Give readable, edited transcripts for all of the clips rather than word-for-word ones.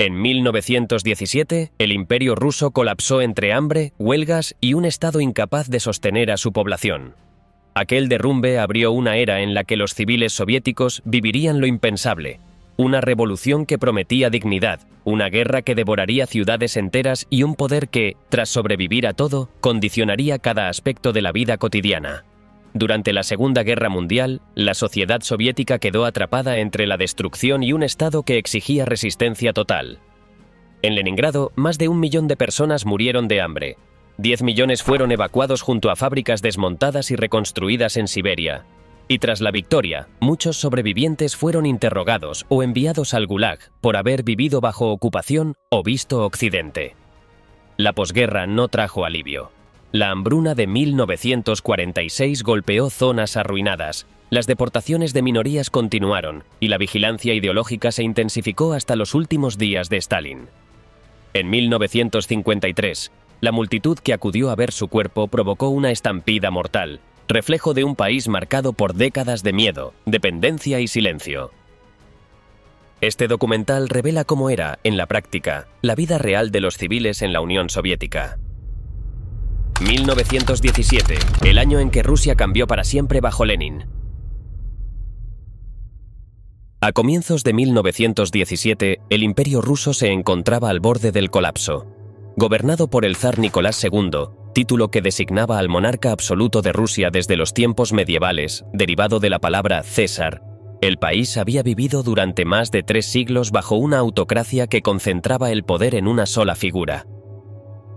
En 1917, el Imperio ruso colapsó entre hambre, huelgas y un Estado incapaz de sostener a su población. Aquel derrumbe abrió una era en la que los civiles soviéticos vivirían lo impensable, una revolución que prometía dignidad, una guerra que devoraría ciudades enteras y un poder que, tras sobrevivir a todo, condicionaría cada aspecto de la vida cotidiana. Durante la Segunda Guerra Mundial, la sociedad soviética quedó atrapada entre la destrucción y un Estado que exigía resistencia total. En Leningrado, más de 1 millón de personas murieron de hambre. 10 millones fueron evacuados junto a fábricas desmontadas y reconstruidas en Siberia. Y tras la victoria, muchos sobrevivientes fueron interrogados o enviados al Gulag por haber vivido bajo ocupación o visto Occidente. La posguerra no trajo alivio. La hambruna de 1946 golpeó zonas arruinadas, las deportaciones de minorías continuaron y la vigilancia ideológica se intensificó hasta los últimos días de Stalin. En 1953, la multitud que acudió a ver su cuerpo provocó una estampida mortal, reflejo de un país marcado por décadas de miedo, dependencia y silencio. Este documental revela cómo era, en la práctica, la vida real de los civiles en la Unión Soviética. 1917, el año en que Rusia cambió para siempre bajo Lenin. A comienzos de 1917, el Imperio ruso se encontraba al borde del colapso. Gobernado por el zar Nicolás II, título que designaba al monarca absoluto de Rusia desde los tiempos medievales, derivado de la palabra César, el país había vivido durante más de 3 siglos bajo una autocracia que concentraba el poder en una sola figura.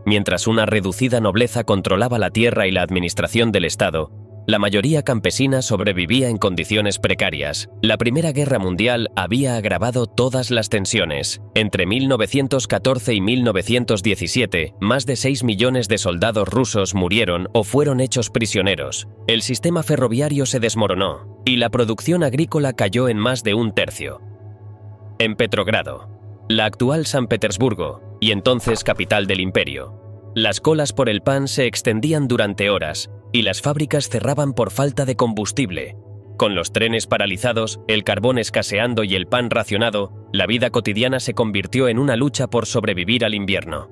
Mientras una reducida nobleza controlaba la tierra y la administración del Estado, la mayoría campesina sobrevivía en condiciones precarias. La Primera Guerra Mundial había agravado todas las tensiones. Entre 1914 y 1917, más de 6 millones de soldados rusos murieron o fueron hechos prisioneros. El sistema ferroviario se desmoronó y la producción agrícola cayó en más de 1/3. En Petrogrado, la actual San Petersburgo, y entonces capital del imperio, las colas por el pan se extendían durante horas y las fábricas cerraban por falta de combustible. Con los trenes paralizados, el carbón escaseando y el pan racionado, la vida cotidiana se convirtió en una lucha por sobrevivir al invierno.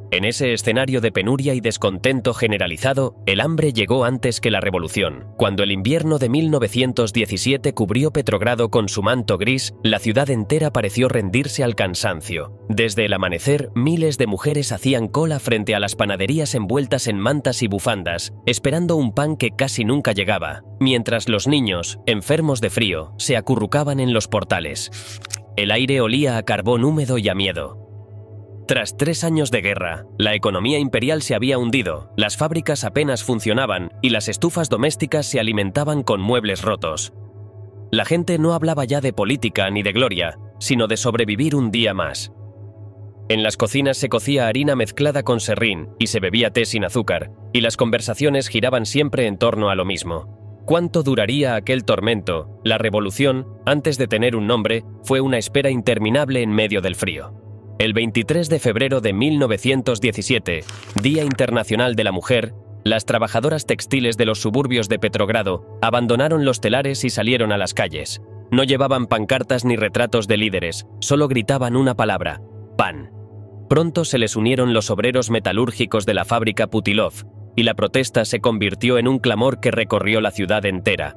En ese escenario de penuria y descontento generalizado, el hambre llegó antes que la revolución. Cuando el invierno de 1917 cubrió Petrogrado con su manto gris, la ciudad entera pareció rendirse al cansancio. Desde el amanecer, miles de mujeres hacían cola frente a las panaderías envueltas en mantas y bufandas, esperando un pan que casi nunca llegaba, mientras los niños, enfermos de frío, se acurrucaban en los portales. El aire olía a carbón húmedo y a miedo. Tras 3 años de guerra, la economía imperial se había hundido, las fábricas apenas funcionaban y las estufas domésticas se alimentaban con muebles rotos. La gente no hablaba ya de política ni de gloria, sino de sobrevivir un día más. En las cocinas se cocía harina mezclada con serrín y se bebía té sin azúcar, y las conversaciones giraban siempre en torno a lo mismo. ¿Cuánto duraría aquel tormento? La revolución, antes de tener un nombre, fue una espera interminable en medio del frío. El 23 de febrero de 1917, Día Internacional de la Mujer, las trabajadoras textiles de los suburbios de Petrogrado abandonaron los telares y salieron a las calles. No llevaban pancartas ni retratos de líderes, solo gritaban una palabra: pan. Pronto se les unieron los obreros metalúrgicos de la fábrica Putilov, y la protesta se convirtió en un clamor que recorrió la ciudad entera.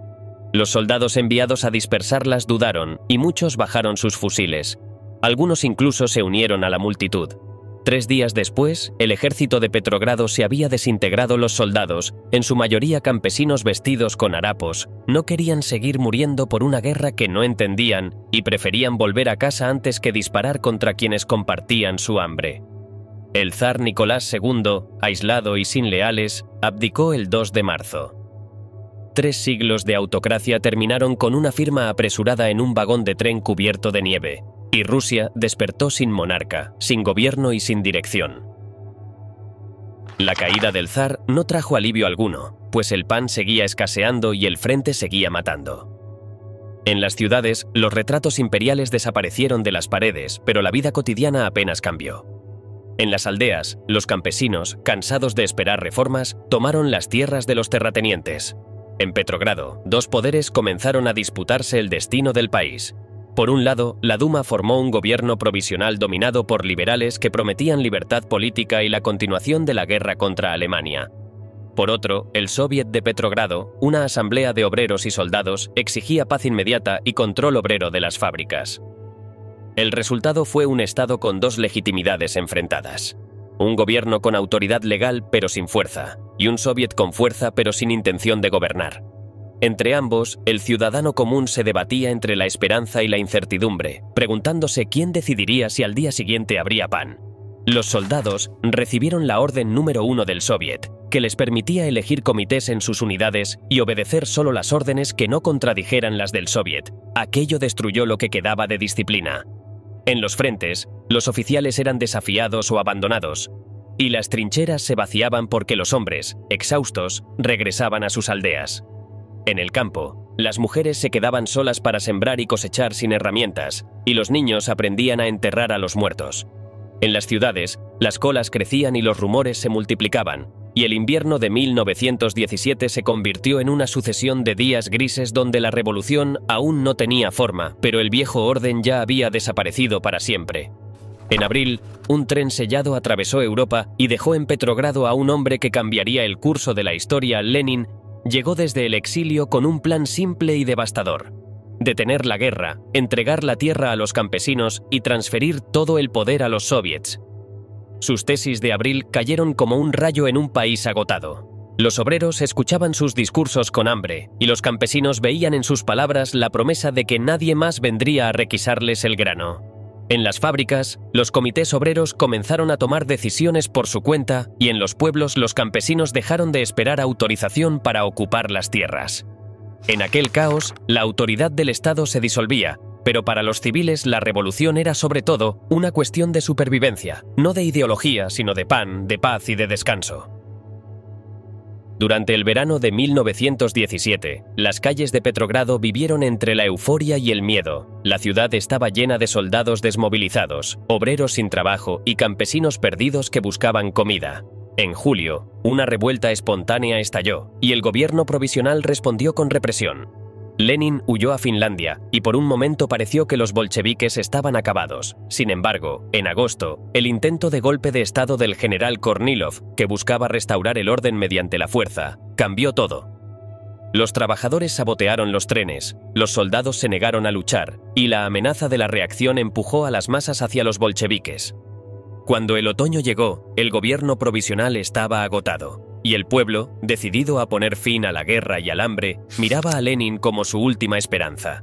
Los soldados enviados a dispersarlas dudaron, y muchos bajaron sus fusiles. Algunos incluso se unieron a la multitud. 3 días después, el ejército de Petrogrado se había desintegrado. Los soldados, en su mayoría campesinos vestidos con harapos, no querían seguir muriendo por una guerra que no entendían y preferían volver a casa antes que disparar contra quienes compartían su hambre. El zar Nicolás II, aislado y sin leales, abdicó el 2 de marzo. 3 siglos de autocracia terminaron con una firma apresurada en un vagón de tren cubierto de nieve. Y Rusia despertó sin monarca, sin gobierno y sin dirección. La caída del zar no trajo alivio alguno, pues el pan seguía escaseando y el frente seguía matando. En las ciudades, los retratos imperiales desaparecieron de las paredes, pero la vida cotidiana apenas cambió. En las aldeas, los campesinos, cansados de esperar reformas, tomaron las tierras de los terratenientes. En Petrogrado, 2 poderes comenzaron a disputarse el destino del país. Por un lado, la Duma formó un gobierno provisional dominado por liberales que prometían libertad política y la continuación de la guerra contra Alemania. Por otro, el Soviet de Petrogrado, una asamblea de obreros y soldados, exigía paz inmediata y control obrero de las fábricas. El resultado fue un Estado con dos legitimidades enfrentadas. Un gobierno con autoridad legal pero sin fuerza, y un Soviet con fuerza pero sin intención de gobernar. Entre ambos, el ciudadano común se debatía entre la esperanza y la incertidumbre, preguntándose quién decidiría si al día siguiente habría pan. Los soldados recibieron la orden número 1 del Soviet, que les permitía elegir comités en sus unidades y obedecer solo las órdenes que no contradijeran las del Soviet. Aquello destruyó lo que quedaba de disciplina. En los frentes, los oficiales eran desafiados o abandonados, y las trincheras se vaciaban porque los hombres, exhaustos, regresaban a sus aldeas. En el campo, las mujeres se quedaban solas para sembrar y cosechar sin herramientas, y los niños aprendían a enterrar a los muertos. En las ciudades, las colas crecían y los rumores se multiplicaban, y el invierno de 1917 se convirtió en una sucesión de días grises donde la revolución aún no tenía forma, pero el viejo orden ya había desaparecido para siempre. En abril, un tren sellado atravesó Europa y dejó en Petrogrado a un hombre que cambiaría el curso de la historia. Lenin llegó desde el exilio con un plan simple y devastador: detener la guerra, entregar la tierra a los campesinos y transferir todo el poder a los soviets. Sus tesis de abril cayeron como un rayo en un país agotado. Los obreros escuchaban sus discursos con hambre, y los campesinos veían en sus palabras la promesa de que nadie más vendría a requisarles el grano. En las fábricas, los comités obreros comenzaron a tomar decisiones por su cuenta, y en los pueblos los campesinos dejaron de esperar autorización para ocupar las tierras. En aquel caos, la autoridad del Estado se disolvía, pero para los civiles la revolución era sobre todo una cuestión de supervivencia, no de ideología, sino de pan, de paz y de descanso. Durante el verano de 1917, las calles de Petrogrado vivieron entre la euforia y el miedo. La ciudad estaba llena de soldados desmovilizados, obreros sin trabajo y campesinos perdidos que buscaban comida. En julio, una revuelta espontánea estalló, y el gobierno provisional respondió con represión. Lenin huyó a Finlandia, y por un momento pareció que los bolcheviques estaban acabados. Sin embargo, en agosto, el intento de golpe de estado del general Kornilov, que buscaba restaurar el orden mediante la fuerza, cambió todo. Los trabajadores sabotearon los trenes, los soldados se negaron a luchar, y la amenaza de la reacción empujó a las masas hacia los bolcheviques. Cuando el otoño llegó, el gobierno provisional estaba agotado, y el pueblo, decidido a poner fin a la guerra y al hambre, miraba a Lenin como su última esperanza.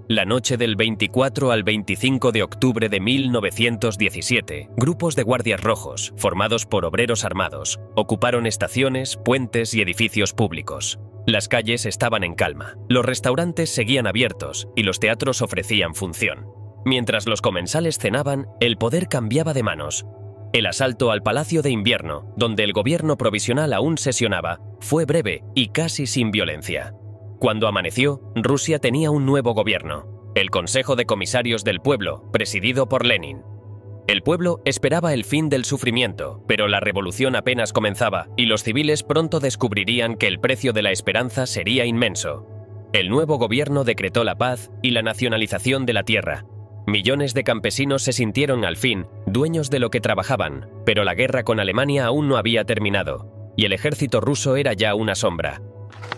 La noche del 24 al 25 de octubre de 1917, grupos de guardias rojos, formados por obreros armados, ocuparon estaciones, puentes y edificios públicos. Las calles estaban en calma, los restaurantes seguían abiertos y los teatros ofrecían función. Mientras los comensales cenaban, el poder cambiaba de manos. El asalto al Palacio de Invierno, donde el gobierno provisional aún sesionaba, fue breve y casi sin violencia. Cuando amaneció, Rusia tenía un nuevo gobierno, el Consejo de Comisarios del Pueblo, presidido por Lenin. El pueblo esperaba el fin del sufrimiento, pero la revolución apenas comenzaba y los civiles pronto descubrirían que el precio de la esperanza sería inmenso. El nuevo gobierno decretó la paz y la nacionalización de la tierra. Millones de campesinos se sintieron al fin dueños de lo que trabajaban, pero la guerra con Alemania aún no había terminado, y el ejército ruso era ya una sombra.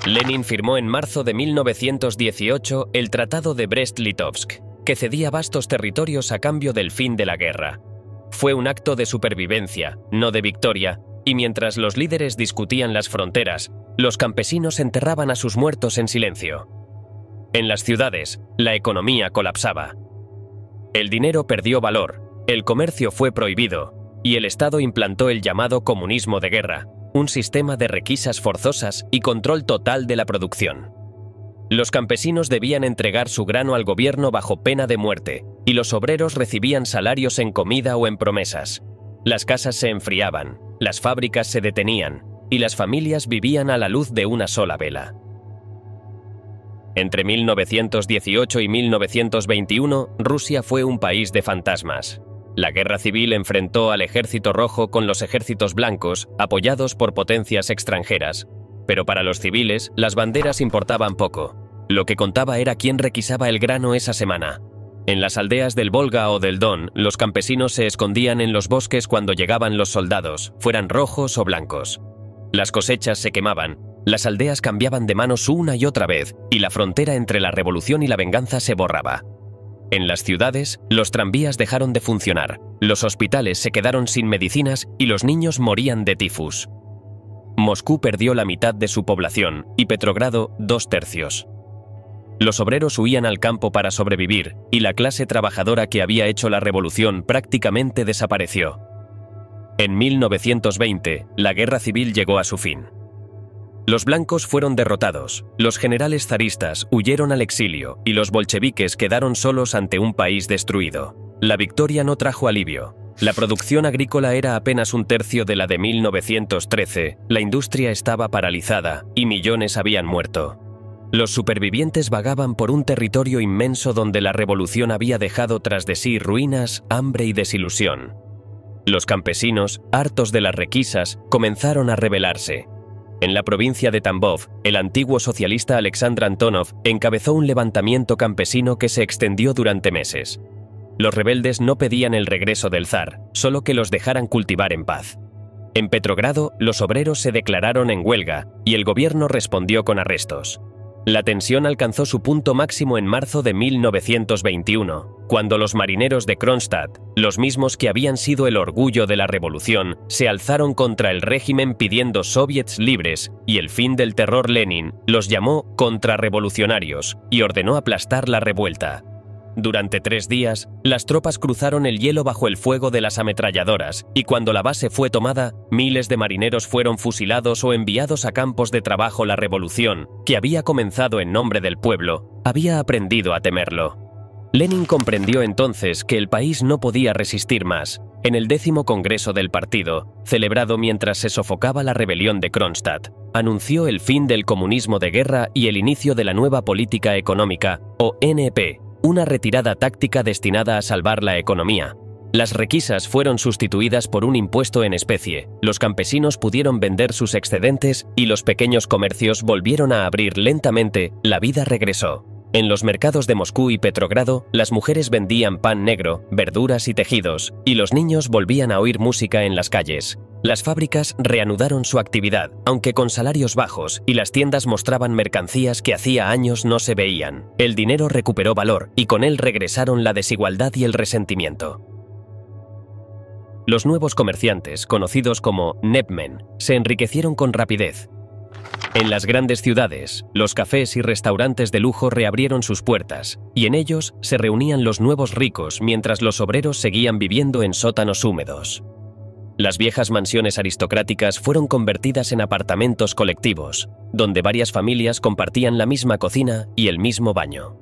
Lenin firmó en marzo de 1918 el Tratado de Brest-Litovsk, que cedía vastos territorios a cambio del fin de la guerra. Fue un acto de supervivencia, no de victoria, y mientras los líderes discutían las fronteras, los campesinos enterraban a sus muertos en silencio. En las ciudades, la economía colapsaba. El dinero perdió valor, el comercio fue prohibido, y el Estado implantó el llamado comunismo de guerra, un sistema de requisas forzosas y control total de la producción. Los campesinos debían entregar su grano al gobierno bajo pena de muerte, y los obreros recibían salarios en comida o en promesas. Las casas se enfriaban, las fábricas se detenían, y las familias vivían a la luz de una sola vela. Entre 1918 y 1921, Rusia fue un país de fantasmas. La guerra civil enfrentó al ejército rojo con los ejércitos blancos, apoyados por potencias extranjeras. Pero para los civiles, las banderas importaban poco. Lo que contaba era quién requisaba el grano esa semana. En las aldeas del Volga o del Don, los campesinos se escondían en los bosques cuando llegaban los soldados, fueran rojos o blancos. Las cosechas se quemaban, las aldeas cambiaban de manos una y otra vez, y la frontera entre la revolución y la venganza se borraba. En las ciudades, los tranvías dejaron de funcionar, los hospitales se quedaron sin medicinas y los niños morían de tifus. Moscú perdió la mitad de su población y Petrogrado 2/3. Los obreros huían al campo para sobrevivir y la clase trabajadora que había hecho la revolución prácticamente desapareció. En 1920, la guerra civil llegó a su fin. Los blancos fueron derrotados, los generales zaristas huyeron al exilio y los bolcheviques quedaron solos ante un país destruido. La victoria no trajo alivio. La producción agrícola era apenas 1/3 de la de 1913, la industria estaba paralizada y millones habían muerto. Los supervivientes vagaban por un territorio inmenso donde la revolución había dejado tras de sí ruinas, hambre y desilusión. Los campesinos, hartos de las requisas, comenzaron a rebelarse. En la provincia de Tambov, el antiguo socialista Alexandr Antonov encabezó un levantamiento campesino que se extendió durante meses. Los rebeldes no pedían el regreso del zar, solo que los dejaran cultivar en paz. En Petrogrado, los obreros se declararon en huelga y el gobierno respondió con arrestos. La tensión alcanzó su punto máximo en marzo de 1921, cuando los marineros de Kronstadt, los mismos que habían sido el orgullo de la revolución, se alzaron contra el régimen pidiendo soviets libres y el fin del terror. Lenin los llamó contrarrevolucionarios y ordenó aplastar la revuelta. Durante 3 días, las tropas cruzaron el hielo bajo el fuego de las ametralladoras y cuando la base fue tomada, miles de marineros fueron fusilados o enviados a campos de trabajo. La revolución, que había comenzado en nombre del pueblo, había aprendido a temerlo. Lenin comprendió entonces que el país no podía resistir más. En el 10º Congreso del partido, celebrado mientras se sofocaba la rebelión de Kronstadt, anunció el fin del comunismo de guerra y el inicio de la nueva política económica, o NP, una retirada táctica destinada a salvar la economía. Las requisas fueron sustituidas por un impuesto en especie, los campesinos pudieron vender sus excedentes y los pequeños comercios volvieron a abrir lentamente, la vida regresó. En los mercados de Moscú y Petrogrado, las mujeres vendían pan negro, verduras y tejidos, y los niños volvían a oír música en las calles. Las fábricas reanudaron su actividad, aunque con salarios bajos, y las tiendas mostraban mercancías que hacía años no se veían. El dinero recuperó valor, y con él regresaron la desigualdad y el resentimiento. Los nuevos comerciantes, conocidos como Nepmen, se enriquecieron con rapidez. En las grandes ciudades, los cafés y restaurantes de lujo reabrieron sus puertas, y en ellos se reunían los nuevos ricos mientras los obreros seguían viviendo en sótanos húmedos. Las viejas mansiones aristocráticas fueron convertidas en apartamentos colectivos, donde varias familias compartían la misma cocina y el mismo baño.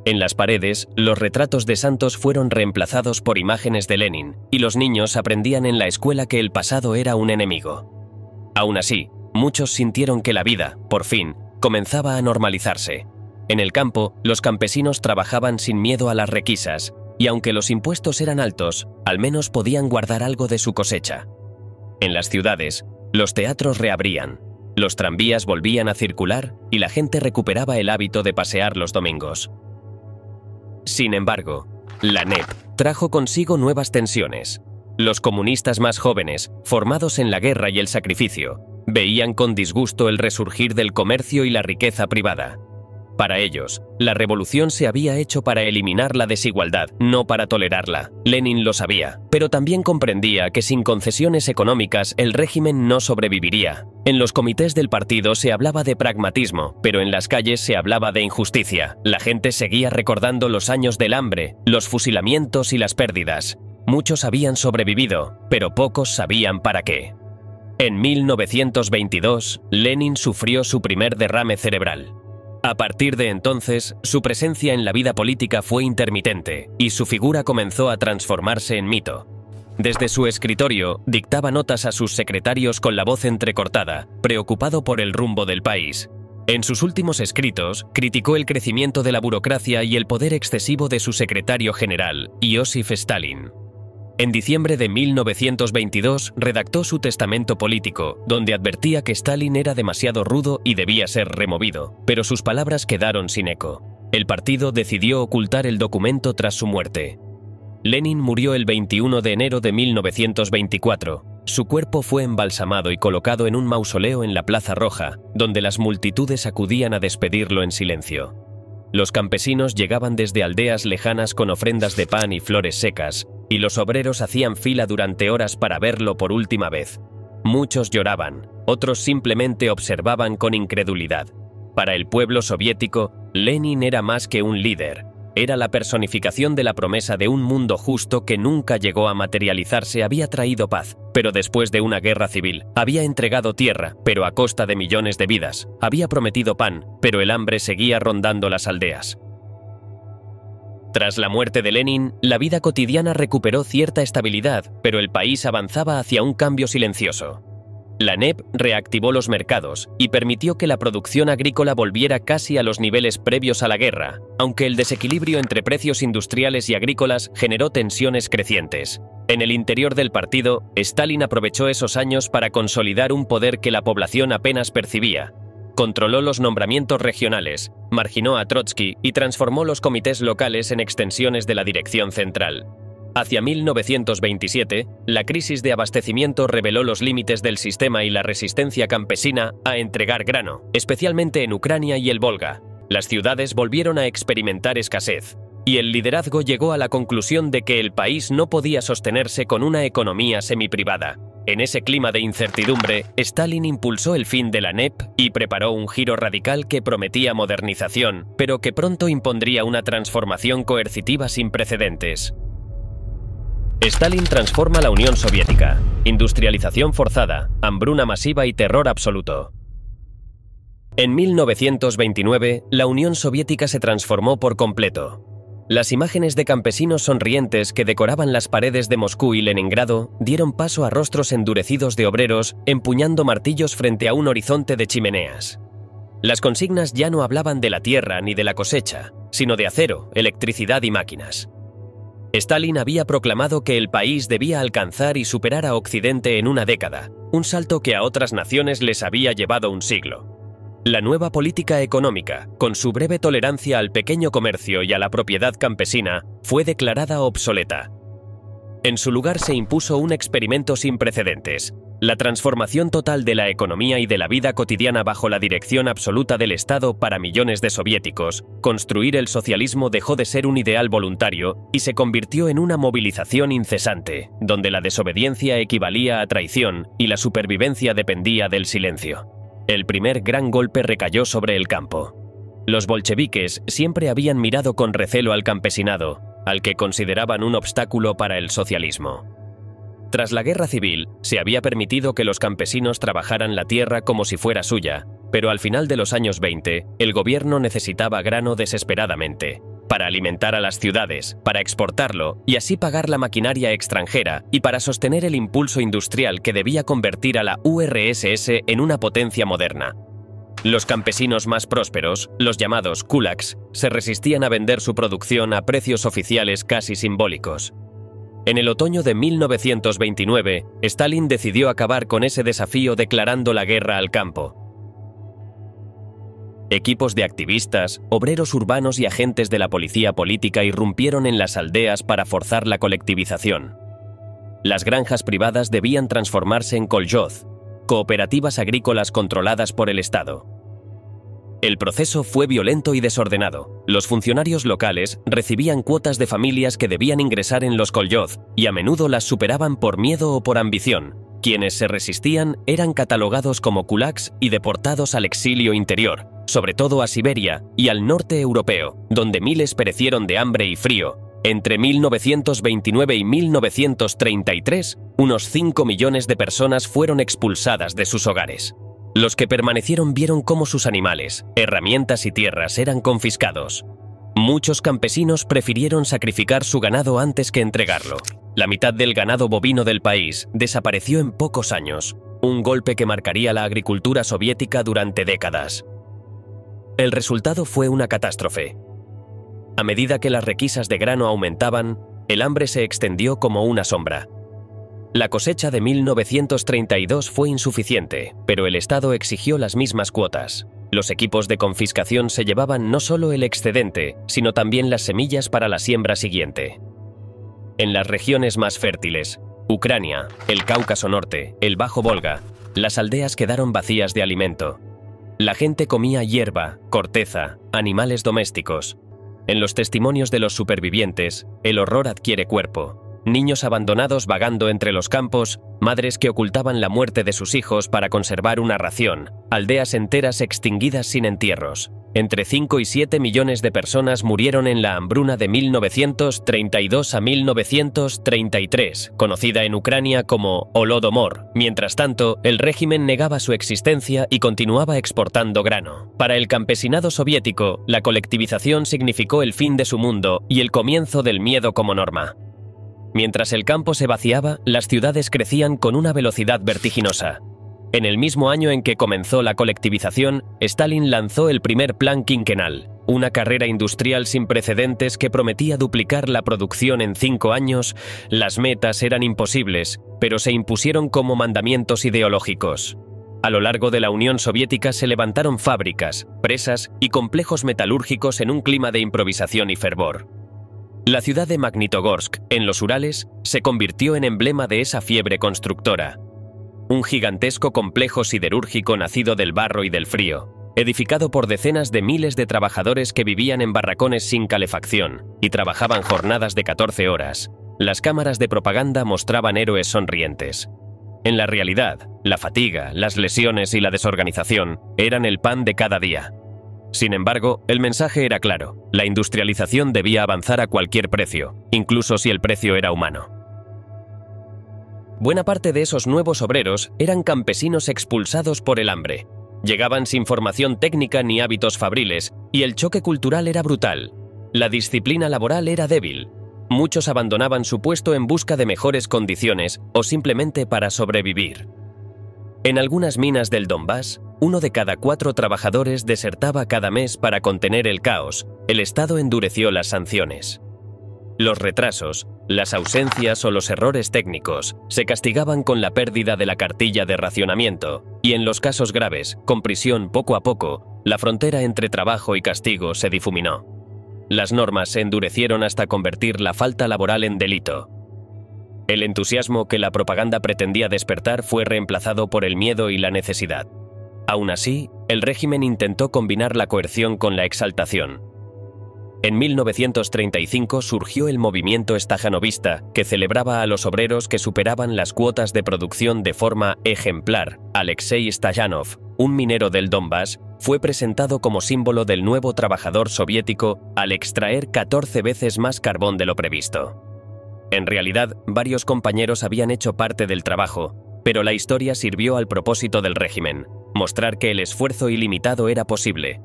En las paredes, los retratos de santos fueron reemplazados por imágenes de Lenin, y los niños aprendían en la escuela que el pasado era un enemigo. Aún así, muchos sintieron que la vida, por fin, comenzaba a normalizarse. En el campo, los campesinos trabajaban sin miedo a las requisas, y aunque los impuestos eran altos, al menos podían guardar algo de su cosecha. En las ciudades, los teatros reabrían, los tranvías volvían a circular y la gente recuperaba el hábito de pasear los domingos. Sin embargo, la NEP trajo consigo nuevas tensiones. Los comunistas más jóvenes, formados en la guerra y el sacrificio, veían con disgusto el resurgir del comercio y la riqueza privada. Para ellos, la revolución se había hecho para eliminar la desigualdad, no para tolerarla. Lenin lo sabía, pero también comprendía que sin concesiones económicas el régimen no sobreviviría. En los comités del partido se hablaba de pragmatismo, pero en las calles se hablaba de injusticia. La gente seguía recordando los años del hambre, los fusilamientos y las pérdidas. Muchos habían sobrevivido, pero pocos sabían para qué. En 1922, Lenin sufrió su primer derrame cerebral. A partir de entonces, su presencia en la vida política fue intermitente y su figura comenzó a transformarse en mito. Desde su escritorio, dictaba notas a sus secretarios con la voz entrecortada, preocupado por el rumbo del país. En sus últimos escritos, criticó el crecimiento de la burocracia y el poder excesivo de su secretario general, Iósif Stalin. En diciembre de 1922 redactó su testamento político, donde advertía que Stalin era demasiado rudo y debía ser removido, pero sus palabras quedaron sin eco. El partido decidió ocultar el documento tras su muerte. Lenin murió el 21 de enero de 1924. Su cuerpo fue embalsamado y colocado en un mausoleo en la Plaza Roja, donde las multitudes acudían a despedirlo en silencio. Los campesinos llegaban desde aldeas lejanas con ofrendas de pan y flores secas, y los obreros hacían fila durante horas para verlo por última vez. Muchos lloraban, otros simplemente observaban con incredulidad. Para el pueblo soviético, Lenin era más que un líder. Era la personificación de la promesa de un mundo justo que nunca llegó a materializarse. Había traído paz, pero después de una guerra civil. Había entregado tierra, pero a costa de millones de vidas. Había prometido pan, pero el hambre seguía rondando las aldeas. Tras la muerte de Lenin, la vida cotidiana recuperó cierta estabilidad, pero el país avanzaba hacia un cambio silencioso. La NEP reactivó los mercados y permitió que la producción agrícola volviera casi a los niveles previos a la guerra, aunque el desequilibrio entre precios industriales y agrícolas generó tensiones crecientes. En el interior del partido, Stalin aprovechó esos años para consolidar un poder que la población apenas percibía. Controló los nombramientos regionales, marginó a Trotsky y transformó los comités locales en extensiones de la dirección central. Hacia 1927, la crisis de abastecimiento reveló los límites del sistema y la resistencia campesina a entregar grano, especialmente en Ucrania y el Volga. Las ciudades volvieron a experimentar escasez, y el liderazgo llegó a la conclusión de que el país no podía sostenerse con una economía semiprivada. En ese clima de incertidumbre, Stalin impulsó el fin de la NEP y preparó un giro radical que prometía modernización, pero que pronto impondría una transformación coercitiva sin precedentes. Stalin transforma la Unión Soviética. Industrialización forzada, hambruna masiva y terror absoluto. En 1929, la Unión Soviética se transformó por completo. Las imágenes de campesinos sonrientes que decoraban las paredes de Moscú y Leningrado dieron paso a rostros endurecidos de obreros empuñando martillos frente a un horizonte de chimeneas. Las consignas ya no hablaban de la tierra ni de la cosecha, sino de acero, electricidad y máquinas. Stalin había proclamado que el país debía alcanzar y superar a Occidente en una década, un salto que a otras naciones les había llevado un siglo. La nueva política económica, con su breve tolerancia al pequeño comercio y a la propiedad campesina, fue declarada obsoleta. En su lugar se impuso un experimento sin precedentes: la transformación total de la economía y de la vida cotidiana bajo la dirección absoluta del Estado para millones de soviéticos. Construir el socialismo dejó de ser un ideal voluntario y se convirtió en una movilización incesante, donde la desobediencia equivalía a traición y la supervivencia dependía del silencio. El primer gran golpe recayó sobre el campo. Los bolcheviques siempre habían mirado con recelo al campesinado, al que consideraban un obstáculo para el socialismo. Tras la guerra civil, se había permitido que los campesinos trabajaran la tierra como si fuera suya, pero al final de los años 20, el gobierno necesitaba grano desesperadamente, para alimentar a las ciudades, para exportarlo y así pagar la maquinaria extranjera y para sostener el impulso industrial que debía convertir a la URSS en una potencia moderna. Los campesinos más prósperos, los llamados kulaks, se resistían a vender su producción a precios oficiales casi simbólicos. En el otoño de 1929, Stalin decidió acabar con ese desafío declarando la guerra al campo. Equipos de activistas, obreros urbanos y agentes de la policía política irrumpieron en las aldeas para forzar la colectivización. Las granjas privadas debían transformarse en kolkhoz, cooperativas agrícolas controladas por el Estado. El proceso fue violento y desordenado. Los funcionarios locales recibían cuotas de familias que debían ingresar en los kolkhoz y a menudo las superaban por miedo o por ambición. Quienes se resistían eran catalogados como kulaks y deportados al exilio interior, sobre todo a Siberia y al norte europeo, donde miles perecieron de hambre y frío. Entre 1929 y 1933, unos 5 millones de personas fueron expulsadas de sus hogares. Los que permanecieron vieron cómo sus animales, herramientas y tierras eran confiscados. Muchos campesinos prefirieron sacrificar su ganado antes que entregarlo. La mitad del ganado bovino del país desapareció en pocos años, un golpe que marcaría la agricultura soviética durante décadas. El resultado fue una catástrofe. A medida que las requisas de grano aumentaban, el hambre se extendió como una sombra. La cosecha de 1932 fue insuficiente, pero el Estado exigió las mismas cuotas. Los equipos de confiscación se llevaban no solo el excedente, sino también las semillas para la siembra siguiente. En las regiones más fértiles, Ucrania, el Cáucaso Norte, el Bajo Volga, las aldeas quedaron vacías de alimento. La gente comía hierba, corteza, animales domésticos. En los testimonios de los supervivientes, el horror adquiere cuerpo. Niños abandonados vagando entre los campos, madres que ocultaban la muerte de sus hijos para conservar una ración, aldeas enteras extinguidas sin entierros. Entre 5 y 7 millones de personas murieron en la hambruna de 1932 a 1933, conocida en Ucrania como Holodomor. Mientras tanto, el régimen negaba su existencia y continuaba exportando grano. Para el campesinado soviético, la colectivización significó el fin de su mundo y el comienzo del miedo como norma. Mientras el campo se vaciaba, las ciudades crecían con una velocidad vertiginosa. En el mismo año en que comenzó la colectivización, Stalin lanzó el primer plan quinquenal, una carrera industrial sin precedentes que prometía duplicar la producción en 5 años. Las metas eran imposibles, pero se impusieron como mandamientos ideológicos. A lo largo de la Unión Soviética se levantaron fábricas, presas y complejos metalúrgicos en un clima de improvisación y fervor. La ciudad de Magnitogorsk, en los Urales, se convirtió en emblema de esa fiebre constructora. Un gigantesco complejo siderúrgico nacido del barro y del frío, edificado por decenas de miles de trabajadores que vivían en barracones sin calefacción y trabajaban jornadas de 14 horas. Las cámaras de propaganda mostraban héroes sonrientes. En la realidad, la fatiga, las lesiones y la desorganización eran el pan de cada día. Sin embargo, el mensaje era claro: la industrialización debía avanzar a cualquier precio, incluso si el precio era humano. Buena parte de esos nuevos obreros eran campesinos expulsados por el hambre. Llegaban sin formación técnica ni hábitos fabriles, y el choque cultural era brutal. La disciplina laboral era débil. Muchos abandonaban su puesto en busca de mejores condiciones o simplemente para sobrevivir. En algunas minas del Donbass, 1 de cada 4 trabajadores desertaba cada mes para contener el caos. El Estado endureció las sanciones. Los retrasos, las ausencias o los errores técnicos se castigaban con la pérdida de la cartilla de racionamiento, y en los casos graves, con prisión poco a poco, la frontera entre trabajo y castigo se difuminó. Las normas se endurecieron hasta convertir la falta laboral en delito. El entusiasmo que la propaganda pretendía despertar fue reemplazado por el miedo y la necesidad. Aún así, el régimen intentó combinar la coerción con la exaltación. En 1935 surgió el movimiento estajanovista, que celebraba a los obreros que superaban las cuotas de producción de forma ejemplar. Alexei Stajanov, un minero del Donbass, fue presentado como símbolo del nuevo trabajador soviético al extraer 14 veces más carbón de lo previsto. En realidad, varios compañeros habían hecho parte del trabajo, pero la historia sirvió al propósito del régimen: mostrar que el esfuerzo ilimitado era posible.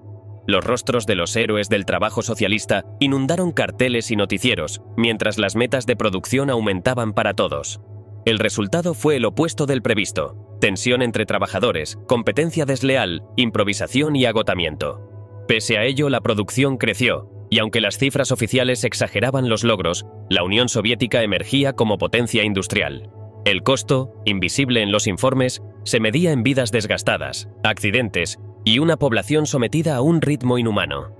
Los rostros de los héroes del trabajo socialista inundaron carteles y noticieros, mientras las metas de producción aumentaban para todos. El resultado fue el opuesto del previsto: tensión entre trabajadores, competencia desleal, improvisación y agotamiento. Pese a ello, la producción creció, y aunque las cifras oficiales exageraban los logros, la Unión Soviética emergía como potencia industrial. El costo, invisible en los informes, se medía en vidas desgastadas, accidentes y una población sometida a un ritmo inhumano.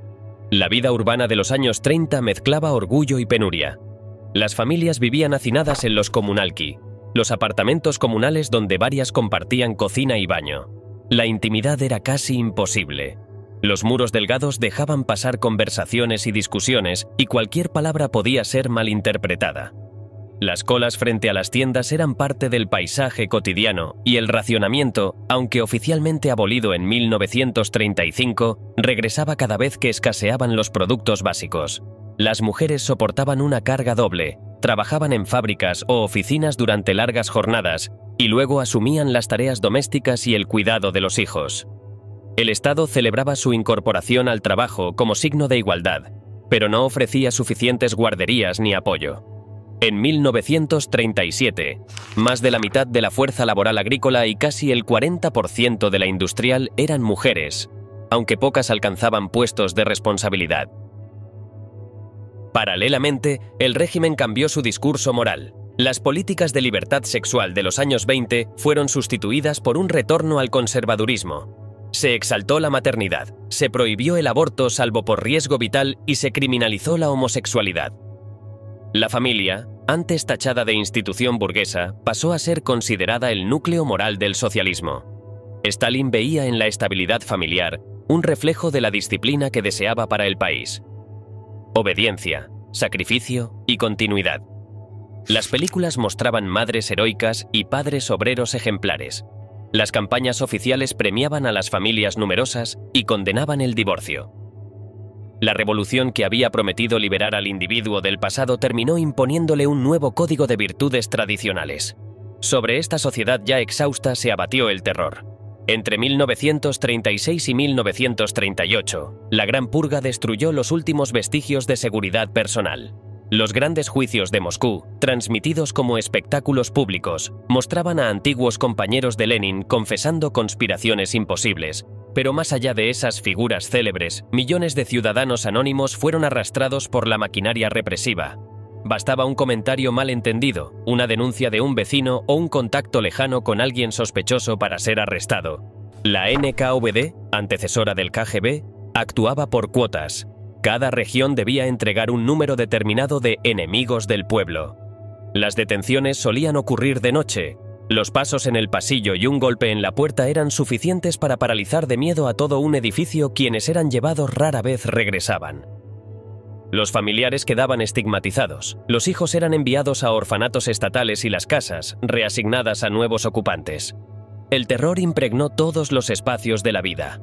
La vida urbana de los años 30 mezclaba orgullo y penuria. Las familias vivían hacinadas en los kommunalki, los apartamentos comunales donde varias compartían cocina y baño. La intimidad era casi imposible. Los muros delgados dejaban pasar conversaciones y discusiones, y cualquier palabra podía ser malinterpretada. Las colas frente a las tiendas eran parte del paisaje cotidiano, y el racionamiento, aunque oficialmente abolido en 1935, regresaba cada vez que escaseaban los productos básicos. Las mujeres soportaban una carga doble, trabajaban en fábricas o oficinas durante largas jornadas, y luego asumían las tareas domésticas y el cuidado de los hijos. El Estado celebraba su incorporación al trabajo como signo de igualdad, pero no ofrecía suficientes guarderías ni apoyo. En 1937, más de la mitad de la fuerza laboral agrícola y casi el 40% de la industrial eran mujeres, aunque pocas alcanzaban puestos de responsabilidad. Paralelamente, el régimen cambió su discurso moral. Las políticas de libertad sexual de los años 20 fueron sustituidas por un retorno al conservadurismo. Se exaltó la maternidad, se prohibió el aborto salvo por riesgo vital y se criminalizó la homosexualidad. La familia, antes tachada de institución burguesa, pasó a ser considerada el núcleo moral del socialismo. Stalin veía en la estabilidad familiar un reflejo de la disciplina que deseaba para el país. Obediencia, sacrificio y continuidad. Las películas mostraban madres heroicas y padres obreros ejemplares. Las campañas oficiales premiaban a las familias numerosas y condenaban el divorcio. La revolución que había prometido liberar al individuo del pasado terminó imponiéndole un nuevo código de virtudes tradicionales. Sobre esta sociedad ya exhausta se abatió el terror. Entre 1936 y 1938, la Gran Purga destruyó los últimos vestigios de seguridad personal. Los grandes juicios de Moscú, transmitidos como espectáculos públicos, mostraban a antiguos compañeros de Lenin confesando conspiraciones imposibles. Pero más allá de esas figuras célebres, millones de ciudadanos anónimos fueron arrastrados por la maquinaria represiva. Bastaba un comentario mal entendido, una denuncia de un vecino o un contacto lejano con alguien sospechoso para ser arrestado. La NKVD, antecesora del KGB, actuaba por cuotas. Cada región debía entregar un número determinado de enemigos del pueblo. Las detenciones solían ocurrir de noche. Los pasos en el pasillo y un golpe en la puerta eran suficientes para paralizar de miedo a todo un edificio. Quienes eran llevados rara vez regresaban. Los familiares quedaban estigmatizados. Los hijos eran enviados a orfanatos estatales y las casas, reasignadas a nuevos ocupantes. El terror impregnó todos los espacios de la vida.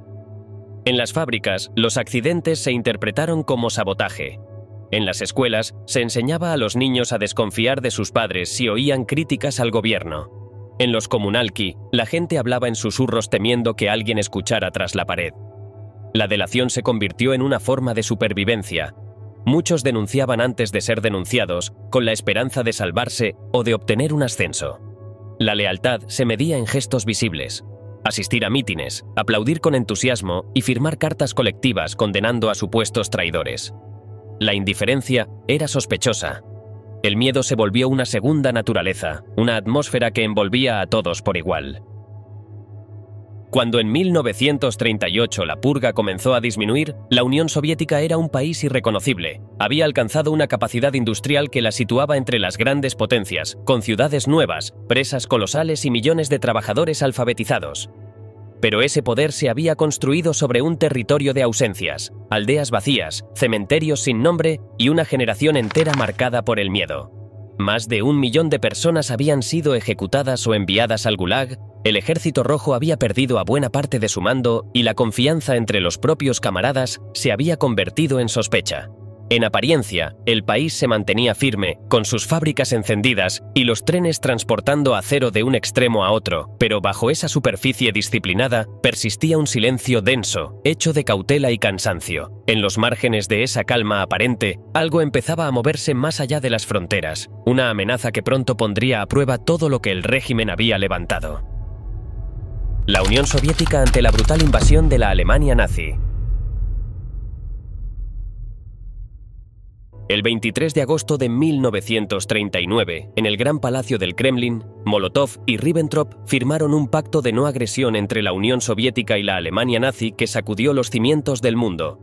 En las fábricas, los accidentes se interpretaron como sabotaje. En las escuelas, se enseñaba a los niños a desconfiar de sus padres si oían críticas al gobierno. En los comunalki, la gente hablaba en susurros temiendo que alguien escuchara tras la pared. La delación se convirtió en una forma de supervivencia. Muchos denunciaban antes de ser denunciados, con la esperanza de salvarse o de obtener un ascenso. La lealtad se medía en gestos visibles. Asistir a mítines, aplaudir con entusiasmo y firmar cartas colectivas condenando a supuestos traidores. La indiferencia era sospechosa. El miedo se volvió una segunda naturaleza, una atmósfera que envolvía a todos por igual. Cuando en 1938 la purga comenzó a disminuir, la Unión Soviética era un país irreconocible. Había alcanzado una capacidad industrial que la situaba entre las grandes potencias, con ciudades nuevas, presas colosales y millones de trabajadores alfabetizados. Pero ese poder se había construido sobre un territorio de ausencias, aldeas vacías, cementerios sin nombre y una generación entera marcada por el miedo. Más de 1 millón de personas habían sido ejecutadas o enviadas al Gulag. El Ejército Rojo había perdido a buena parte de su mando y la confianza entre los propios camaradas se había convertido en sospecha. En apariencia, el país se mantenía firme, con sus fábricas encendidas y los trenes transportando acero de un extremo a otro, pero bajo esa superficie disciplinada persistía un silencio denso, hecho de cautela y cansancio. En los márgenes de esa calma aparente, algo empezaba a moverse más allá de las fronteras, una amenaza que pronto pondría a prueba todo lo que el régimen había levantado. La Unión Soviética ante la brutal invasión de la Alemania nazi. El 23 de agosto de 1939, en el Gran Palacio del Kremlin, Molotov y Ribbentrop firmaron un pacto de no agresión entre la Unión Soviética y la Alemania nazi que sacudió los cimientos del mundo.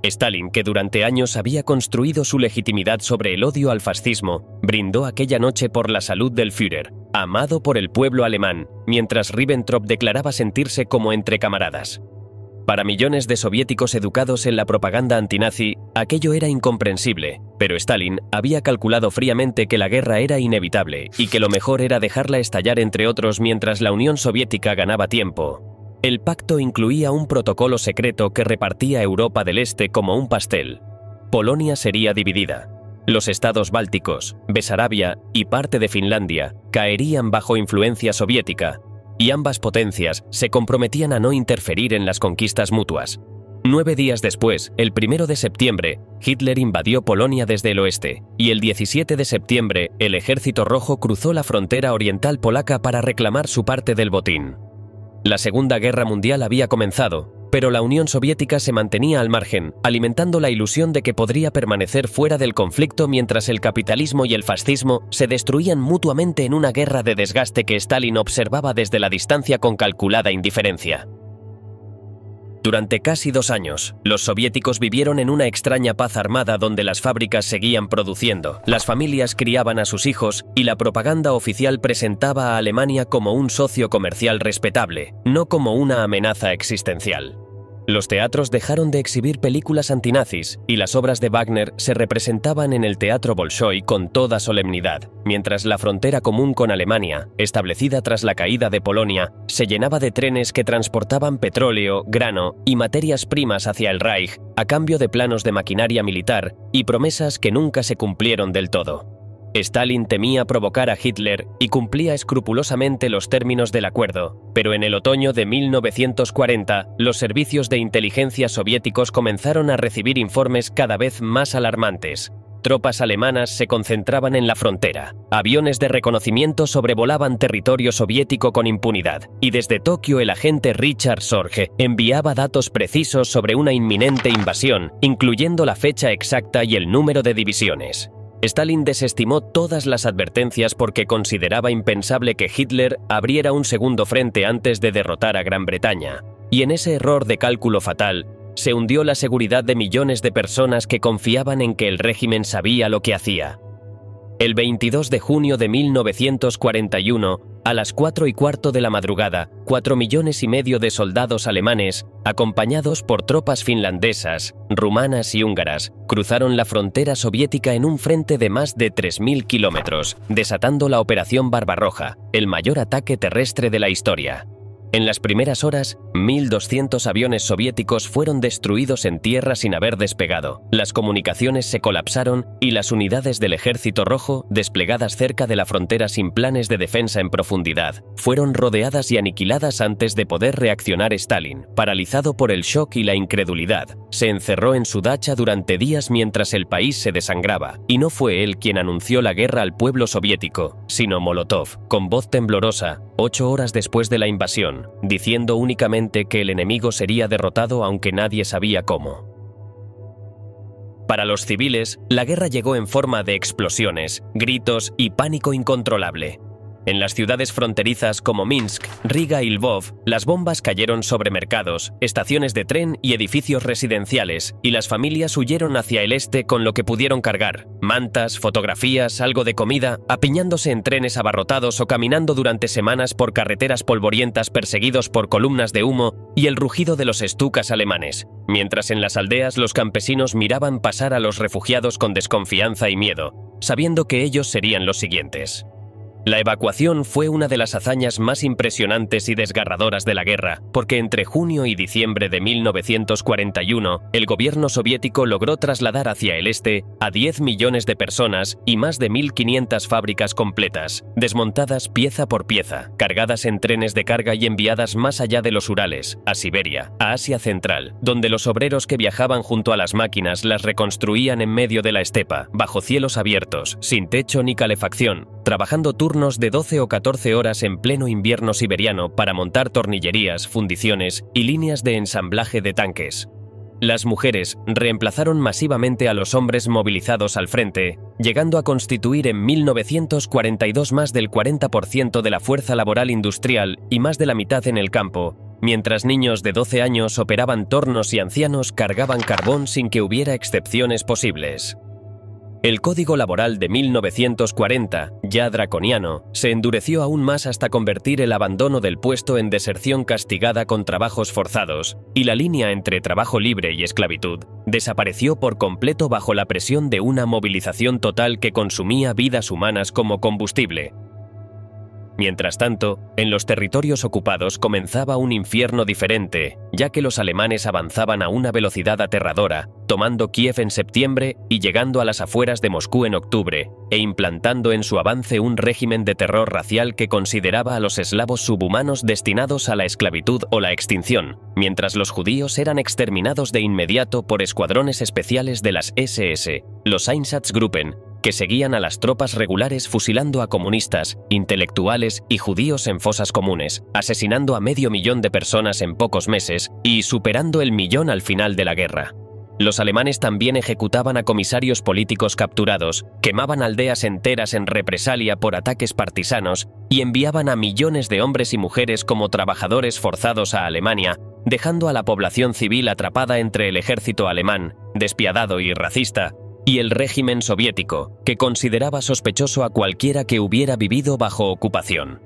Stalin, que durante años había construido su legitimidad sobre el odio al fascismo, brindó aquella noche por la salud del Führer, amado por el pueblo alemán, mientras Ribbentrop declaraba sentirse como entre camaradas. Para millones de soviéticos educados en la propaganda antinazi, aquello era incomprensible, pero Stalin había calculado fríamente que la guerra era inevitable y que lo mejor era dejarla estallar entre otros mientras la Unión Soviética ganaba tiempo. El pacto incluía un protocolo secreto que repartía Europa del Este como un pastel. Polonia sería dividida. Los estados bálticos, Besarabia y parte de Finlandia caerían bajo influencia soviética, y ambas potencias se comprometían a no interferir en las conquistas mutuas. 9 días después, el 1 de septiembre, Hitler invadió Polonia desde el oeste, y el 17 de septiembre, el Ejército Rojo cruzó la frontera oriental polaca para reclamar su parte del botín. La Segunda Guerra Mundial había comenzado, pero la Unión Soviética se mantenía al margen, alimentando la ilusión de que podría permanecer fuera del conflicto mientras el capitalismo y el fascismo se destruían mutuamente en una guerra de desgaste que Stalin observaba desde la distancia con calculada indiferencia. Durante casi 2 años, los soviéticos vivieron en una extraña paz armada donde las fábricas seguían produciendo, las familias criaban a sus hijos y la propaganda oficial presentaba a Alemania como un socio comercial respetable, no como una amenaza existencial. Los teatros dejaron de exhibir películas antinazis y las obras de Wagner se representaban en el Teatro Bolshoi con toda solemnidad, mientras la frontera común con Alemania, establecida tras la caída de Polonia, se llenaba de trenes que transportaban petróleo, grano y materias primas hacia el Reich a cambio de planos de maquinaria militar y promesas que nunca se cumplieron del todo. Stalin temía provocar a Hitler y cumplía escrupulosamente los términos del acuerdo, pero en el otoño de 1940 los servicios de inteligencia soviéticos comenzaron a recibir informes cada vez más alarmantes. Tropas alemanas se concentraban en la frontera, aviones de reconocimiento sobrevolaban territorio soviético con impunidad, y desde Tokio el agente Richard Sorge enviaba datos precisos sobre una inminente invasión, incluyendo la fecha exacta y el número de divisiones. Stalin desestimó todas las advertencias porque consideraba impensable que Hitler abriera un segundo frente antes de derrotar a Gran Bretaña. Y en ese error de cálculo fatal, se hundió la seguridad de millones de personas que confiaban en que el régimen sabía lo que hacía. El 22 de junio de 1941, a las 4:15 de la madrugada, 4,5 millones de soldados alemanes, acompañados por tropas finlandesas, rumanas y húngaras, cruzaron la frontera soviética en un frente de más de 3.000 kilómetros, desatando la Operación Barbarroja, el mayor ataque terrestre de la historia. En las primeras horas, 1.200 aviones soviéticos fueron destruidos en tierra sin haber despegado. Las comunicaciones se colapsaron y las unidades del Ejército Rojo, desplegadas cerca de la frontera sin planes de defensa en profundidad, fueron rodeadas y aniquiladas antes de poder reaccionar. Stalin, paralizado por el shock y la incredulidad, se encerró en su dacha durante días mientras el país se desangraba, y no fue él quien anunció la guerra al pueblo soviético, sino Molotov, con voz temblorosa, 8 horas después de la invasión, diciendo únicamente que el enemigo sería derrotado aunque nadie sabía cómo. Para los civiles, la guerra llegó en forma de explosiones, gritos y pánico incontrolable. En las ciudades fronterizas como Minsk, Riga y Lvov, las bombas cayeron sobre mercados, estaciones de tren y edificios residenciales, y las familias huyeron hacia el este con lo que pudieron cargar: mantas, fotografías, algo de comida, apiñándose en trenes abarrotados o caminando durante semanas por carreteras polvorientas perseguidos por columnas de humo y el rugido de los Stukas alemanes, mientras en las aldeas los campesinos miraban pasar a los refugiados con desconfianza y miedo, sabiendo que ellos serían los siguientes. La evacuación fue una de las hazañas más impresionantes y desgarradoras de la guerra, porque entre junio y diciembre de 1941, el gobierno soviético logró trasladar hacia el este a 10 millones de personas y más de 1.500 fábricas completas, desmontadas pieza por pieza, cargadas en trenes de carga y enviadas más allá de los Urales, a Siberia, a Asia Central, donde los obreros que viajaban junto a las máquinas las reconstruían en medio de la estepa, bajo cielos abiertos, sin techo ni calefacción, trabajando turnos de 12 o 14 horas en pleno invierno siberiano para montar tornillerías, fundiciones y líneas de ensamblaje de tanques. Las mujeres reemplazaron masivamente a los hombres movilizados al frente, llegando a constituir en 1942 más del 40% de la fuerza laboral industrial y más de la mitad en el campo, mientras niños de 12 años operaban tornos y ancianos cargaban carbón sin que hubiera excepciones posibles. El Código Laboral de 1940, ya draconiano, se endureció aún más hasta convertir el abandono del puesto en deserción castigada con trabajos forzados, y la línea entre trabajo libre y esclavitud desapareció por completo bajo la presión de una movilización total que consumía vidas humanas como combustible. Mientras tanto, en los territorios ocupados comenzaba un infierno diferente, ya que los alemanes avanzaban a una velocidad aterradora, tomando Kiev en septiembre y llegando a las afueras de Moscú en octubre, e implantando en su avance un régimen de terror racial que consideraba a los eslavos subhumanos destinados a la esclavitud o la extinción, mientras los judíos eran exterminados de inmediato por escuadrones especiales de las SS, los Einsatzgruppen, que seguían a las tropas regulares fusilando a comunistas, intelectuales y judíos en fosas comunes, asesinando a 500.000 de personas en pocos meses y superando el 1.000.000 al final de la guerra. Los alemanes también ejecutaban a comisarios políticos capturados, quemaban aldeas enteras en represalia por ataques partisanos y enviaban a millones de hombres y mujeres como trabajadores forzados a Alemania, dejando a la población civil atrapada entre el ejército alemán, despiadado y racista, y el régimen soviético, que consideraba sospechoso a cualquiera que hubiera vivido bajo ocupación.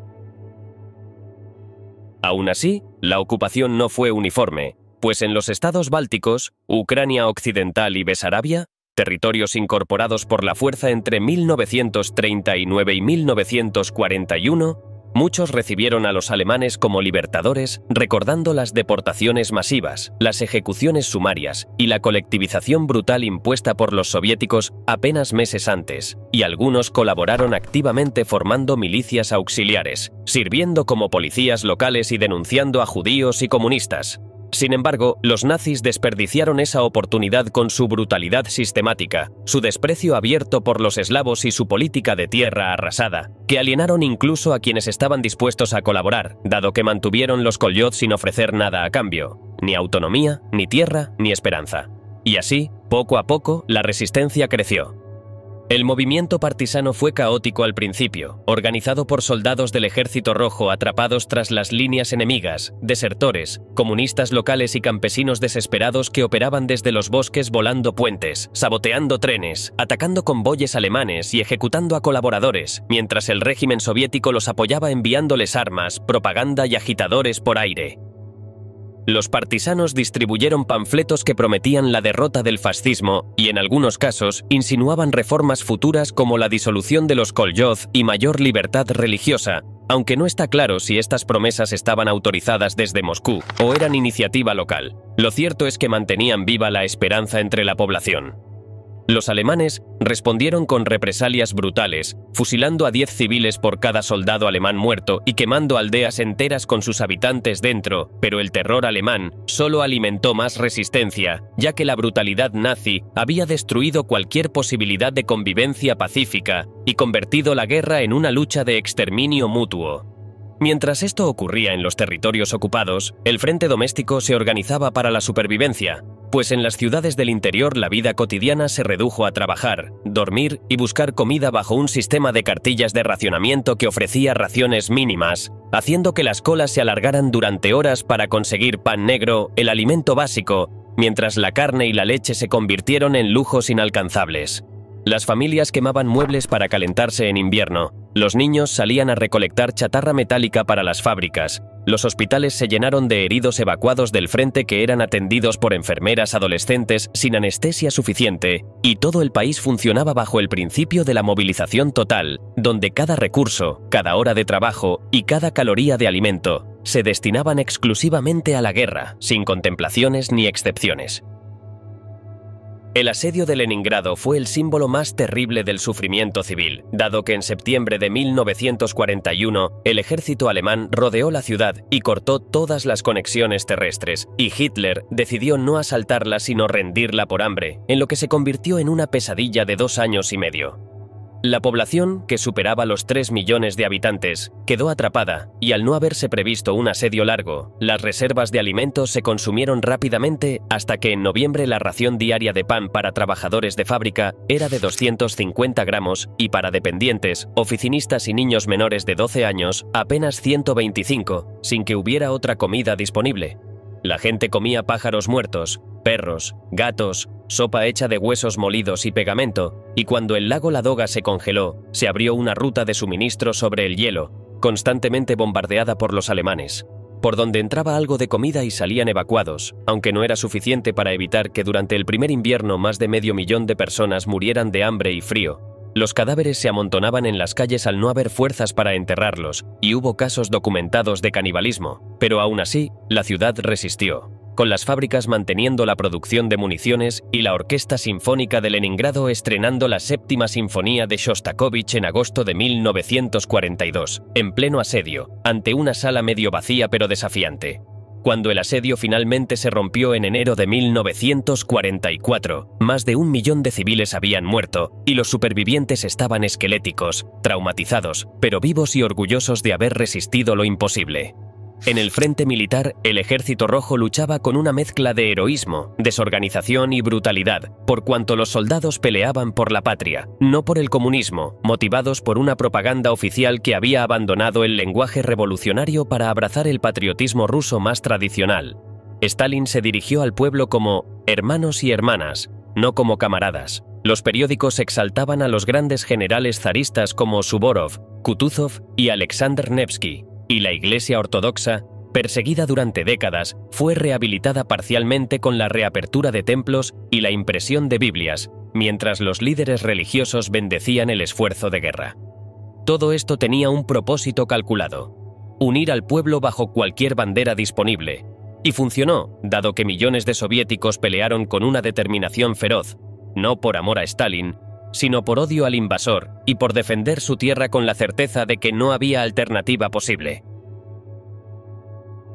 Aún así, la ocupación no fue uniforme, pues en los estados bálticos, Ucrania Occidental y Besarabia, territorios incorporados por la fuerza entre 1939 y 1941, muchos recibieron a los alemanes como libertadores, recordando las deportaciones masivas, las ejecuciones sumarias y la colectivización brutal impuesta por los soviéticos apenas meses antes, y algunos colaboraron activamente formando milicias auxiliares, sirviendo como policías locales y denunciando a judíos y comunistas. Sin embargo, los nazis desperdiciaron esa oportunidad con su brutalidad sistemática, su desprecio abierto por los eslavos y su política de tierra arrasada, que alienaron incluso a quienes estaban dispuestos a colaborar, dado que mantuvieron los Koljot sin ofrecer nada a cambio, ni autonomía, ni tierra, ni esperanza. Y así, poco a poco, la resistencia creció. El movimiento partisano fue caótico al principio, organizado por soldados del Ejército Rojo atrapados tras las líneas enemigas, desertores, comunistas locales y campesinos desesperados que operaban desde los bosques volando puentes, saboteando trenes, atacando convoyes alemanes y ejecutando a colaboradores, mientras el régimen soviético los apoyaba enviándoles armas, propaganda y agitadores por aire. Los partisanos distribuyeron panfletos que prometían la derrota del fascismo y, en algunos casos, insinuaban reformas futuras como la disolución de los Koljot y mayor libertad religiosa, aunque no está claro si estas promesas estaban autorizadas desde Moscú o eran iniciativa local. Lo cierto es que mantenían viva la esperanza entre la población. Los alemanes respondieron con represalias brutales, fusilando a 10 civiles por cada soldado alemán muerto y quemando aldeas enteras con sus habitantes dentro, pero el terror alemán solo alimentó más resistencia, ya que la brutalidad nazi había destruido cualquier posibilidad de convivencia pacífica y convertido la guerra en una lucha de exterminio mutuo. Mientras esto ocurría en los territorios ocupados, el frente doméstico se organizaba para la supervivencia, pues en las ciudades del interior la vida cotidiana se redujo a trabajar, dormir y buscar comida bajo un sistema de cartillas de racionamiento que ofrecía raciones mínimas, haciendo que las colas se alargaran durante horas para conseguir pan negro, el alimento básico, mientras la carne y la leche se convirtieron en lujos inalcanzables. Las familias quemaban muebles para calentarse en invierno, los niños salían a recolectar chatarra metálica para las fábricas, los hospitales se llenaron de heridos evacuados del frente que eran atendidos por enfermeras adolescentes sin anestesia suficiente, y todo el país funcionaba bajo el principio de la movilización total, donde cada recurso, cada hora de trabajo y cada caloría de alimento se destinaban exclusivamente a la guerra, sin contemplaciones ni excepciones. El asedio de Leningrado fue el símbolo más terrible del sufrimiento civil, dado que en septiembre de 1941 el ejército alemán rodeó la ciudad y cortó todas las conexiones terrestres, y Hitler decidió no asaltarla sino rendirla por hambre, en lo que se convirtió en una pesadilla de 2 años y medio. La población, que superaba los 3 millones de habitantes, quedó atrapada, y al no haberse previsto un asedio largo, las reservas de alimentos se consumieron rápidamente hasta que en noviembre la ración diaria de pan para trabajadores de fábrica era de 250 gramos y para dependientes, oficinistas y niños menores de 12 años apenas 125, sin que hubiera otra comida disponible. La gente comía pájaros muertos, perros, gatos, sopa hecha de huesos molidos y pegamento, y cuando el lago Ladoga se congeló, se abrió una ruta de suministro sobre el hielo, constantemente bombardeada por los alemanes, por donde entraba algo de comida y salían evacuados, aunque no era suficiente para evitar que durante el primer invierno más de 500.000 de personas murieran de hambre y frío. Los cadáveres se amontonaban en las calles al no haber fuerzas para enterrarlos, y hubo casos documentados de canibalismo, pero aún así, la ciudad resistió, con las fábricas manteniendo la producción de municiones y la Orquesta Sinfónica de Leningrado estrenando la Séptima Sinfonía de Shostakovich en agosto de 1942, en pleno asedio, ante una sala medio vacía pero desafiante. Cuando el asedio finalmente se rompió en enero de 1944, más de 1 millón de civiles habían muerto, y los supervivientes estaban esqueléticos, traumatizados, pero vivos y orgullosos de haber resistido lo imposible. En el frente militar, el Ejército Rojo luchaba con una mezcla de heroísmo, desorganización y brutalidad, por cuanto los soldados peleaban por la patria, no por el comunismo, motivados por una propaganda oficial que había abandonado el lenguaje revolucionario para abrazar el patriotismo ruso más tradicional. Stalin se dirigió al pueblo como hermanos y hermanas, no como camaradas. Los periódicos exaltaban a los grandes generales zaristas como Suvorov, Kutuzov y Alexander Nevsky, y la Iglesia Ortodoxa, perseguida durante décadas, fue rehabilitada parcialmente con la reapertura de templos y la impresión de Biblias, mientras los líderes religiosos bendecían el esfuerzo de guerra. Todo esto tenía un propósito calculado: unir al pueblo bajo cualquier bandera disponible. Y funcionó, dado que millones de soviéticos pelearon con una determinación feroz, no por amor a Stalin, sino por odio al invasor y por defender su tierra con la certeza de que no había alternativa posible.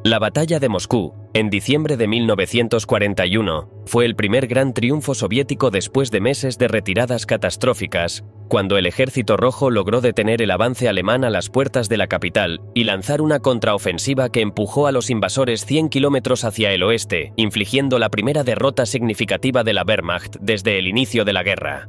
La batalla de Moscú, en diciembre de 1941, fue el primer gran triunfo soviético después de meses de retiradas catastróficas, cuando el Ejército Rojo logró detener el avance alemán a las puertas de la capital y lanzar una contraofensiva que empujó a los invasores 100 kilómetros hacia el oeste, infligiendo la primera derrota significativa de la Wehrmacht desde el inicio de la guerra.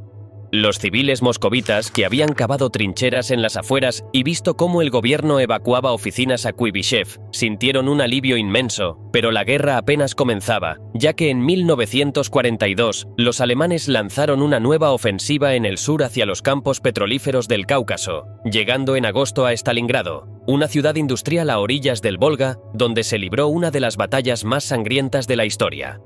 Los civiles moscovitas, que habían cavado trincheras en las afueras y visto cómo el gobierno evacuaba oficinas a Kuibyshev, sintieron un alivio inmenso, pero la guerra apenas comenzaba, ya que en 1942 los alemanes lanzaron una nueva ofensiva en el sur hacia los campos petrolíferos del Cáucaso, llegando en agosto a Stalingrado, una ciudad industrial a orillas del Volga, donde se libró una de las batallas más sangrientas de la historia.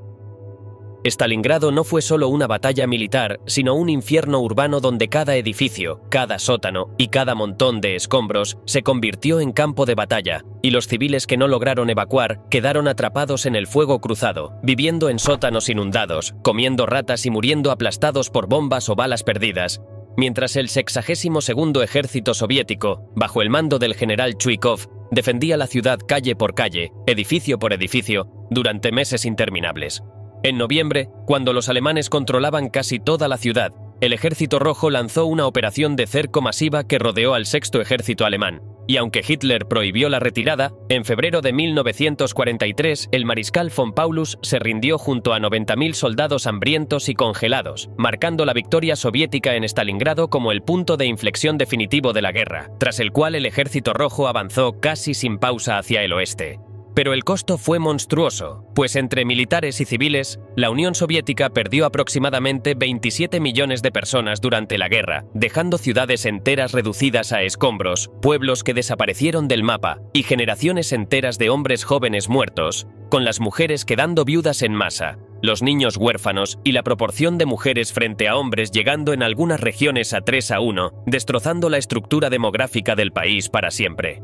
Stalingrado no fue solo una batalla militar, sino un infierno urbano donde cada edificio, cada sótano y cada montón de escombros se convirtió en campo de batalla, y los civiles que no lograron evacuar quedaron atrapados en el fuego cruzado, viviendo en sótanos inundados, comiendo ratas y muriendo aplastados por bombas o balas perdidas, mientras el 62º Ejército Soviético, bajo el mando del general Chuikov, defendía la ciudad calle por calle, edificio por edificio, durante meses interminables. En noviembre, cuando los alemanes controlaban casi toda la ciudad, el Ejército Rojo lanzó una operación de cerco masiva que rodeó al Sexto Ejército Alemán. Y aunque Hitler prohibió la retirada, en febrero de 1943 el mariscal von Paulus se rindió junto a 90.000 soldados hambrientos y congelados, marcando la victoria soviética en Stalingrado como el punto de inflexión definitivo de la guerra, tras el cual el Ejército Rojo avanzó casi sin pausa hacia el oeste. Pero el costo fue monstruoso, pues entre militares y civiles, la Unión Soviética perdió aproximadamente 27 millones de personas durante la guerra, dejando ciudades enteras reducidas a escombros, pueblos que desaparecieron del mapa y generaciones enteras de hombres jóvenes muertos, con las mujeres quedando viudas en masa, los niños huérfanos y la proporción de mujeres frente a hombres llegando en algunas regiones a 3-1, destrozando la estructura demográfica del país para siempre.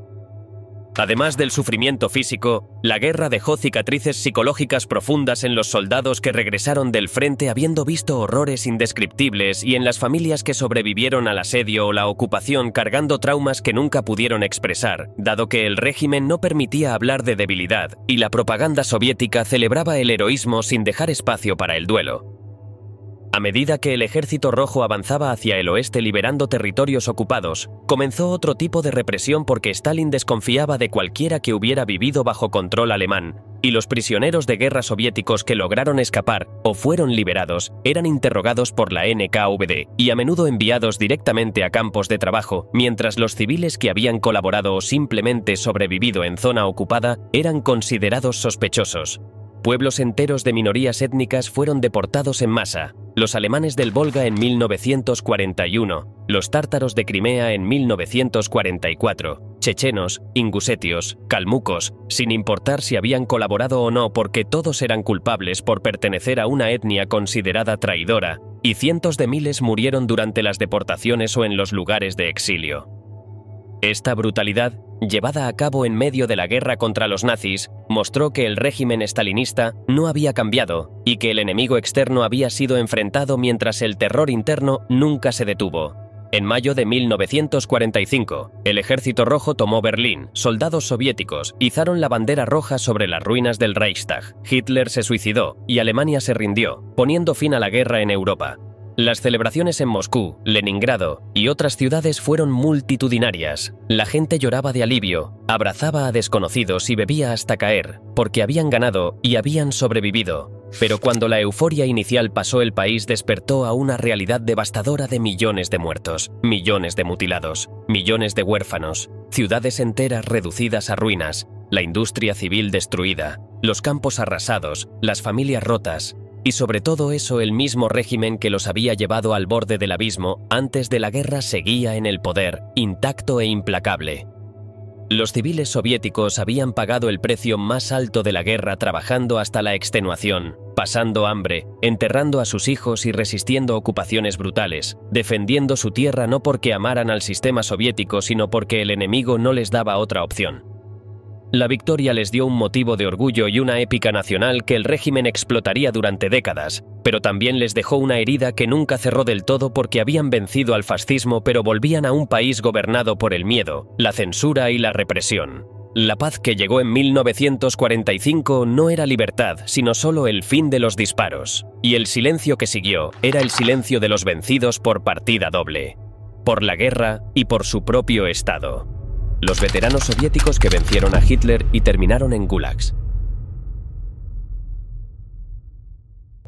Además del sufrimiento físico, la guerra dejó cicatrices psicológicas profundas en los soldados que regresaron del frente habiendo visto horrores indescriptibles y en las familias que sobrevivieron al asedio o la ocupación cargando traumas que nunca pudieron expresar, dado que el régimen no permitía hablar de debilidad y la propaganda soviética celebraba el heroísmo sin dejar espacio para el duelo. A medida que el Ejército Rojo avanzaba hacia el oeste liberando territorios ocupados, comenzó otro tipo de represión porque Stalin desconfiaba de cualquiera que hubiera vivido bajo control alemán, y los prisioneros de guerra soviéticos que lograron escapar o fueron liberados eran interrogados por la NKVD y a menudo enviados directamente a campos de trabajo, mientras los civiles que habían colaborado o simplemente sobrevivido en zona ocupada eran considerados sospechosos. Pueblos enteros de minorías étnicas fueron deportados en masa, los alemanes del Volga en 1941, los tártaros de Crimea en 1944, chechenos, ingusetios, calmucos, sin importar si habían colaborado o no porque todos eran culpables por pertenecer a una etnia considerada traidora, y cientos de miles murieron durante las deportaciones o en los lugares de exilio. Esta brutalidad, llevada a cabo en medio de la guerra contra los nazis, mostró que el régimen estalinista no había cambiado y que el enemigo externo había sido enfrentado mientras el terror interno nunca se detuvo. En mayo de 1945, el Ejército Rojo tomó Berlín, soldados soviéticos izaron la bandera roja sobre las ruinas del Reichstag, Hitler se suicidó y Alemania se rindió, poniendo fin a la guerra en Europa. Las celebraciones en Moscú, Leningrado y otras ciudades fueron multitudinarias. La gente lloraba de alivio, abrazaba a desconocidos y bebía hasta caer, porque habían ganado y habían sobrevivido. Pero cuando la euforia inicial pasó, el país despertó a una realidad devastadora de millones de muertos, millones de mutilados, millones de huérfanos, ciudades enteras reducidas a ruinas, la industria civil destruida, los campos arrasados, las familias rotas, y sobre todo eso el mismo régimen que los había llevado al borde del abismo antes de la guerra seguía en el poder, intacto e implacable. Los civiles soviéticos habían pagado el precio más alto de la guerra trabajando hasta la extenuación, pasando hambre, enterrando a sus hijos y resistiendo ocupaciones brutales, defendiendo su tierra no porque amaran al sistema soviético sino porque el enemigo no les daba otra opción. La victoria les dio un motivo de orgullo y una épica nacional que el régimen explotaría durante décadas, pero también les dejó una herida que nunca cerró del todo porque habían vencido al fascismo pero volvían a un país gobernado por el miedo, la censura y la represión. La paz que llegó en 1945 no era libertad, sino solo el fin de los disparos. Y el silencio que siguió era el silencio de los vencidos por partida doble, por la guerra y por su propio Estado. Los veteranos soviéticos que vencieron a Hitler y terminaron en gulags.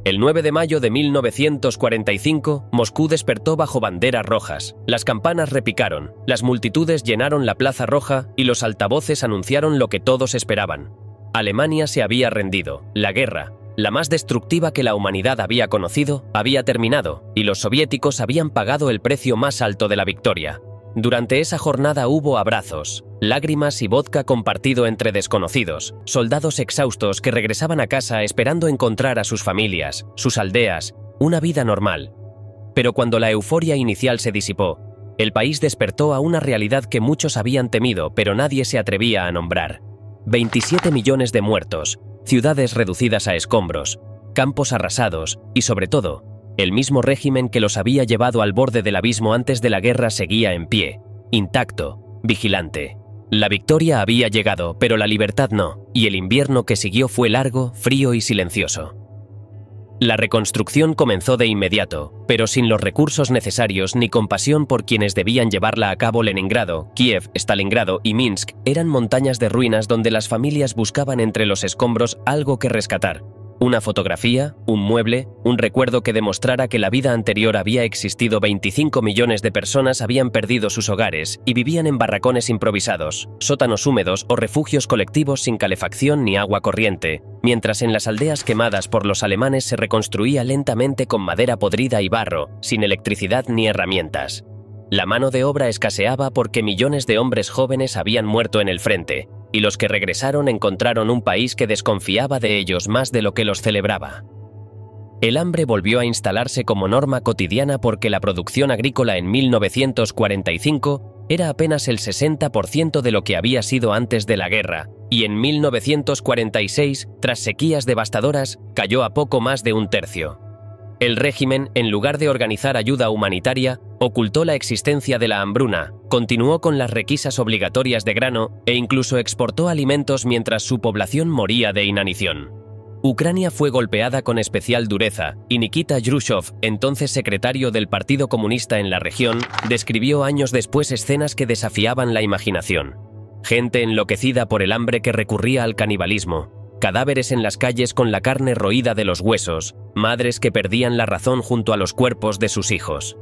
El 9 de mayo de 1945, Moscú despertó bajo banderas rojas. Las campanas repicaron, las multitudes llenaron la Plaza Roja y los altavoces anunciaron lo que todos esperaban. Alemania se había rendido. La guerra, la más destructiva que la humanidad había conocido, había terminado y los soviéticos habían pagado el precio más alto de la victoria. Durante esa jornada hubo abrazos, lágrimas y vodka compartido entre desconocidos, soldados exhaustos que regresaban a casa esperando encontrar a sus familias, sus aldeas, una vida normal. Pero cuando la euforia inicial se disipó, el país despertó a una realidad que muchos habían temido pero nadie se atrevía a nombrar. 27 millones de muertos, ciudades reducidas a escombros, campos arrasados y sobre todo, el mismo régimen que los había llevado al borde del abismo antes de la guerra seguía en pie, intacto, vigilante. La victoria había llegado, pero la libertad no, y el invierno que siguió fue largo, frío y silencioso. La reconstrucción comenzó de inmediato, pero sin los recursos necesarios ni compasión por quienes debían llevarla a cabo. Leningrado, Kiev, Stalingrado y Minsk eran montañas de ruinas donde las familias buscaban entre los escombros algo que rescatar. Una fotografía, un mueble, un recuerdo que demostrara que la vida anterior había existido. 25 millones de personas habían perdido sus hogares y vivían en barracones improvisados, sótanos húmedos o refugios colectivos sin calefacción ni agua corriente, mientras en las aldeas quemadas por los alemanes se reconstruía lentamente con madera podrida y barro, sin electricidad ni herramientas. La mano de obra escaseaba porque millones de hombres jóvenes habían muerto en el frente, y los que regresaron encontraron un país que desconfiaba de ellos más de lo que los celebraba. El hambre volvió a instalarse como norma cotidiana porque la producción agrícola en 1945 era apenas el 60% de lo que había sido antes de la guerra, y en 1946, tras sequías devastadoras, cayó a poco más de un tercio. El régimen, en lugar de organizar ayuda humanitaria, ocultó la existencia de la hambruna, continuó con las requisas obligatorias de grano e incluso exportó alimentos mientras su población moría de inanición. Ucrania fue golpeada con especial dureza y Nikita Khrushchev, entonces secretario del Partido Comunista en la región, describió años después escenas que desafiaban la imaginación. Gente enloquecida por el hambre que recurría al canibalismo, cadáveres en las calles con la carne roída de los huesos, madres que perdían la razón junto a los cuerpos de sus hijos.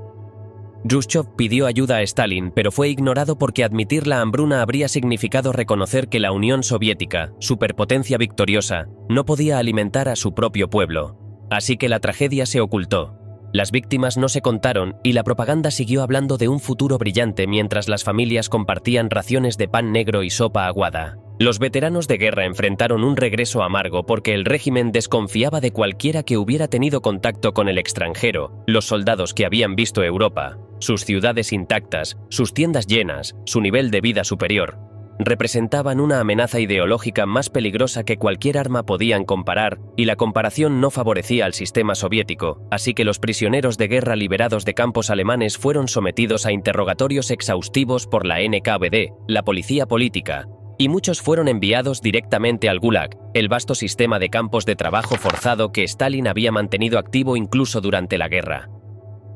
Khrushchev pidió ayuda a Stalin, pero fue ignorado porque admitir la hambruna habría significado reconocer que la Unión Soviética, superpotencia victoriosa, no podía alimentar a su propio pueblo. Así que la tragedia se ocultó. Las víctimas no se contaron y la propaganda siguió hablando de un futuro brillante mientras las familias compartían raciones de pan negro y sopa aguada. Los veteranos de guerra enfrentaron un regreso amargo porque el régimen desconfiaba de cualquiera que hubiera tenido contacto con el extranjero, los soldados que habían visto Europa, sus ciudades intactas, sus tiendas llenas, su nivel de vida superior. Representaban una amenaza ideológica más peligrosa que cualquier arma podían comparar, y la comparación no favorecía al sistema soviético, así que los prisioneros de guerra liberados de campos alemanes fueron sometidos a interrogatorios exhaustivos por la NKVD, la policía política, y muchos fueron enviados directamente al Gulag, el vasto sistema de campos de trabajo forzado que Stalin había mantenido activo incluso durante la guerra.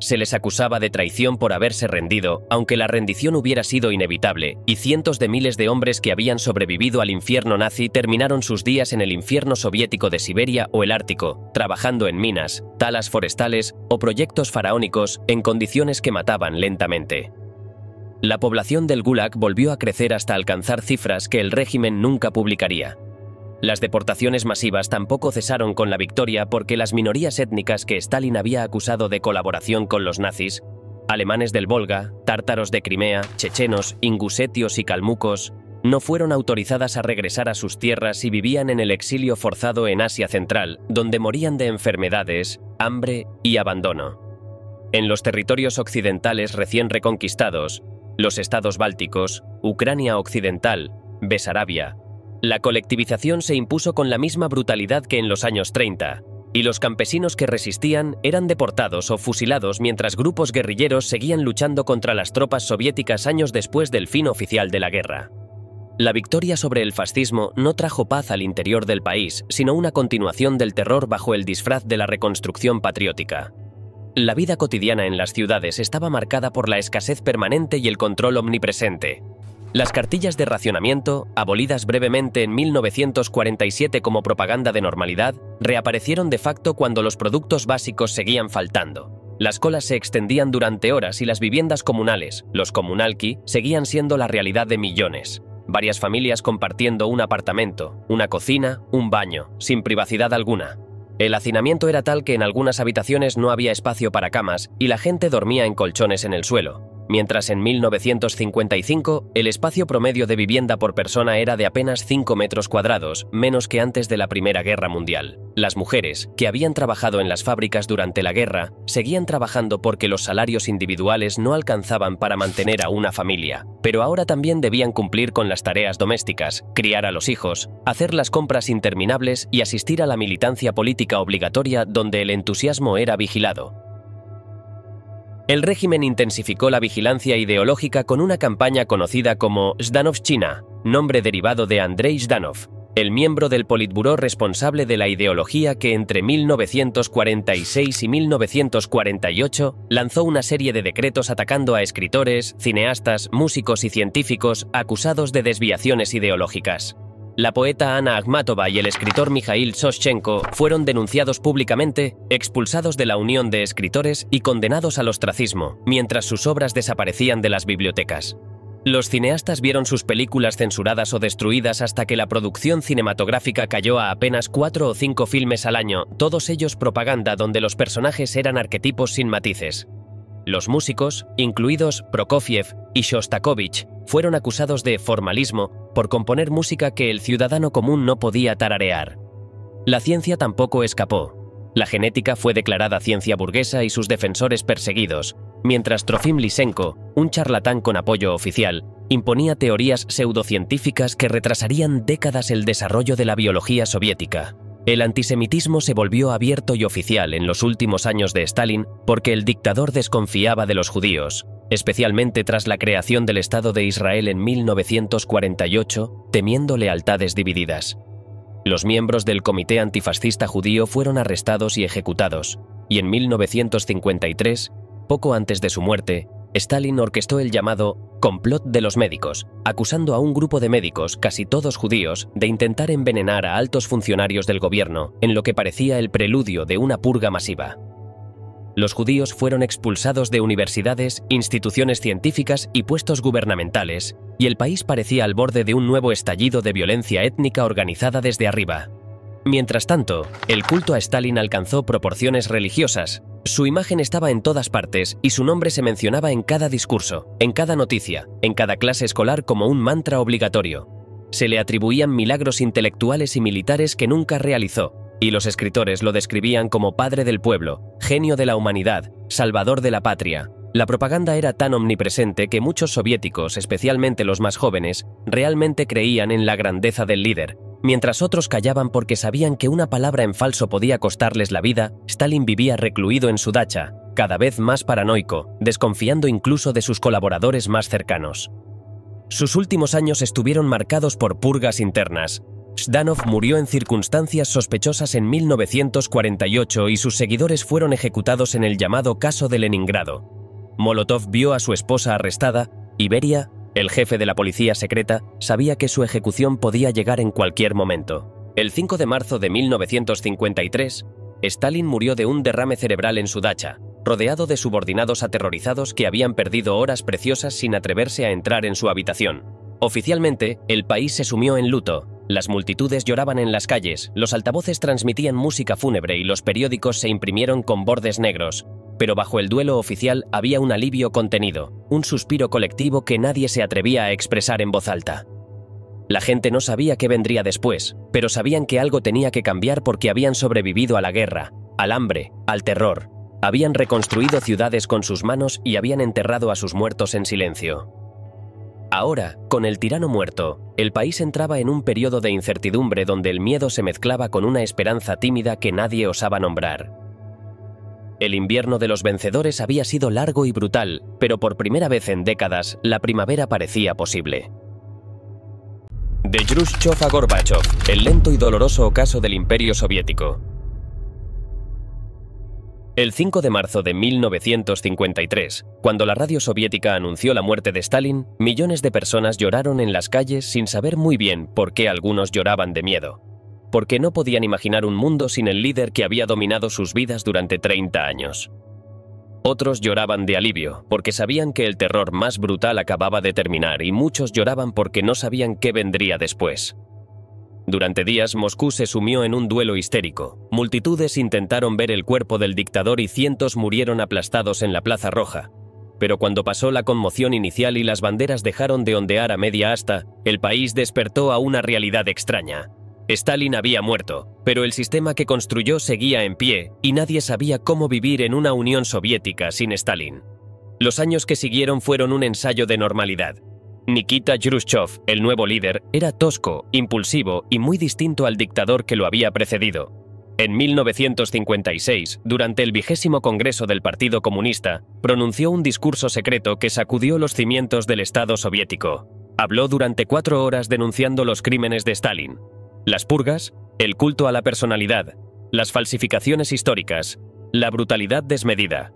Se les acusaba de traición por haberse rendido, aunque la rendición hubiera sido inevitable, y cientos de miles de hombres que habían sobrevivido al infierno nazi terminaron sus días en el infierno soviético de Siberia o el Ártico, trabajando en minas, talas forestales o proyectos faraónicos en condiciones que mataban lentamente. La población del Gulag volvió a crecer hasta alcanzar cifras que el régimen nunca publicaría. Las deportaciones masivas tampoco cesaron con la victoria porque las minorías étnicas que Stalin había acusado de colaboración con los nazis, alemanes del Volga, tártaros de Crimea, chechenos, ingusetios y calmucos, no fueron autorizadas a regresar a sus tierras y vivían en el exilio forzado en Asia Central, donde morían de enfermedades, hambre y abandono. En los territorios occidentales recién reconquistados, los estados bálticos, Ucrania Occidental, Besarabia, la colectivización se impuso con la misma brutalidad que en los años 30, y los campesinos que resistían eran deportados o fusilados mientras grupos guerrilleros seguían luchando contra las tropas soviéticas años después del fin oficial de la guerra. La victoria sobre el fascismo no trajo paz al interior del país, sino una continuación del terror bajo el disfraz de la reconstrucción patriótica. La vida cotidiana en las ciudades estaba marcada por la escasez permanente y el control omnipresente. Las cartillas de racionamiento, abolidas brevemente en 1947 como propaganda de normalidad, reaparecieron de facto cuando los productos básicos seguían faltando. Las colas se extendían durante horas y las viviendas comunales, los kommunalki, seguían siendo la realidad de millones. Varias familias compartiendo un apartamento, una cocina, un baño, sin privacidad alguna. El hacinamiento era tal que en algunas habitaciones no había espacio para camas y la gente dormía en colchones en el suelo. Mientras en 1955 el espacio promedio de vivienda por persona era de apenas 5 metros cuadrados, menos que antes de la Primera Guerra Mundial. Las mujeres, que habían trabajado en las fábricas durante la guerra, seguían trabajando porque los salarios individuales no alcanzaban para mantener a una familia, pero ahora también debían cumplir con las tareas domésticas, criar a los hijos, hacer las compras interminables y asistir a la militancia política obligatoria donde el entusiasmo era vigilado. El régimen intensificó la vigilancia ideológica con una campaña conocida como Zhdanovщина, nombre derivado de Andrei Zhdanov, el miembro del Politburó responsable de la ideología que entre 1946 y 1948 lanzó una serie de decretos atacando a escritores, cineastas, músicos y científicos acusados de desviaciones ideológicas. La poeta Anna Akhmatova y el escritor Mikhail Soshchenko fueron denunciados públicamente, expulsados de la Unión de Escritores y condenados al ostracismo, mientras sus obras desaparecían de las bibliotecas. Los cineastas vieron sus películas censuradas o destruidas hasta que la producción cinematográfica cayó a apenas 4 o 5 filmes al año, todos ellos propaganda donde los personajes eran arquetipos sin matices. Los músicos, incluidos Prokofiev y Shostakovich, fueron acusados de formalismo por componer música que el ciudadano común no podía tararear. La ciencia tampoco escapó. La genética fue declarada ciencia burguesa y sus defensores perseguidos, mientras Trofim Lysenko, un charlatán con apoyo oficial, imponía teorías pseudocientíficas que retrasarían décadas el desarrollo de la biología soviética. El antisemitismo se volvió abierto y oficial en los últimos años de Stalin porque el dictador desconfiaba de los judíos, especialmente tras la creación del Estado de Israel en 1948, temiendo lealtades divididas. Los miembros del Comité Antifascista Judío fueron arrestados y ejecutados, y en 1953, poco antes de su muerte, Stalin orquestó el llamado complot de los médicos, acusando a un grupo de médicos, casi todos judíos, de intentar envenenar a altos funcionarios del gobierno, en lo que parecía el preludio de una purga masiva. Los judíos fueron expulsados de universidades, instituciones científicas y puestos gubernamentales, y el país parecía al borde de un nuevo estallido de violencia étnica organizada desde arriba. Mientras tanto, el culto a Stalin alcanzó proporciones religiosas. Su imagen estaba en todas partes y su nombre se mencionaba en cada discurso, en cada noticia, en cada clase escolar como un mantra obligatorio. Se le atribuían milagros intelectuales y militares que nunca realizó, y los escritores lo describían como padre del pueblo, genio de la humanidad, salvador de la patria. La propaganda era tan omnipresente que muchos soviéticos, especialmente los más jóvenes, realmente creían en la grandeza del líder. Mientras otros callaban porque sabían que una palabra en falso podía costarles la vida, Stalin vivía recluido en su dacha, cada vez más paranoico, desconfiando incluso de sus colaboradores más cercanos. Sus últimos años estuvieron marcados por purgas internas. Zhdanov murió en circunstancias sospechosas en 1948 y sus seguidores fueron ejecutados en el llamado caso de Leningrado. Molotov vio a su esposa arrestada y Beria, el jefe de la policía secreta, sabía que su ejecución podía llegar en cualquier momento. El 5 de marzo de 1953, Stalin murió de un derrame cerebral en su dacha, rodeado de subordinados aterrorizados que habían perdido horas preciosas sin atreverse a entrar en su habitación. Oficialmente, el país se sumió en luto, Las multitudes lloraban en las calles, los altavoces transmitían música fúnebre y los periódicos se imprimieron con bordes negros. Pero bajo el duelo oficial había un alivio contenido, un suspiro colectivo que nadie se atrevía a expresar en voz alta. La gente no sabía qué vendría después, pero sabían que algo tenía que cambiar porque habían sobrevivido a la guerra, al hambre, al terror. Habían reconstruido ciudades con sus manos y habían enterrado a sus muertos en silencio. Ahora, con el tirano muerto, el país entraba en un periodo de incertidumbre donde el miedo se mezclaba con una esperanza tímida que nadie osaba nombrar. El invierno de los vencedores había sido largo y brutal, pero por primera vez en décadas, la primavera parecía posible. De Jrushchov a Gorbachov, el lento y doloroso ocaso del Imperio Soviético. El 5 de marzo de 1953, cuando la radio soviética anunció la muerte de Stalin, millones de personas lloraron en las calles sin saber muy bien por qué algunos lloraban de miedo. Porque no podían imaginar un mundo sin el líder que había dominado sus vidas durante 30 años. Otros lloraban de alivio, porque sabían que el terror más brutal acababa de terminar y muchos lloraban porque no sabían qué vendría después. Durante días, Moscú se sumió en un duelo histérico. Multitudes intentaron ver el cuerpo del dictador y cientos murieron aplastados en la Plaza Roja. Pero cuando pasó la conmoción inicial y las banderas dejaron de ondear a media asta, el país despertó a una realidad extraña. Stalin había muerto, pero el sistema que construyó seguía en pie y nadie sabía cómo vivir en una Unión Soviética sin Stalin. Los años que siguieron fueron un ensayo de normalidad. Nikita Jrushchov, el nuevo líder, era tosco, impulsivo y muy distinto al dictador que lo había precedido. En 1956, durante el 20º Congreso del Partido Comunista, pronunció un discurso secreto que sacudió los cimientos del Estado soviético. Habló durante 4 horas denunciando los crímenes de Stalin. Las purgas, el culto a la personalidad, las falsificaciones históricas, la brutalidad desmedida.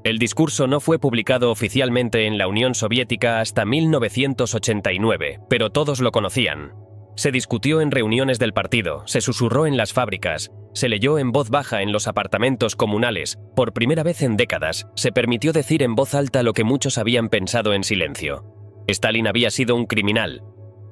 El discurso no fue publicado oficialmente en la Unión Soviética hasta 1989, pero todos lo conocían. Se discutió en reuniones del partido, se susurró en las fábricas, se leyó en voz baja en los apartamentos comunales. Por primera vez en décadas, se permitió decir en voz alta lo que muchos habían pensado en silencio. Stalin había sido un criminal.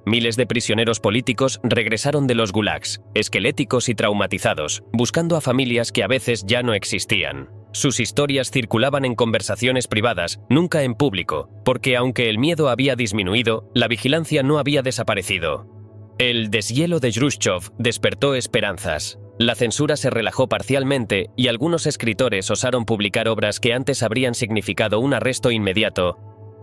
Miles de prisioneros políticos regresaron de los gulags, esqueléticos y traumatizados, buscando a familias que a veces ya no existían. Sus historias circulaban en conversaciones privadas, nunca en público, porque aunque el miedo había disminuido, la vigilancia no había desaparecido. El deshielo de Jrushchov despertó esperanzas. La censura se relajó parcialmente y algunos escritores osaron publicar obras que antes habrían significado un arresto inmediato.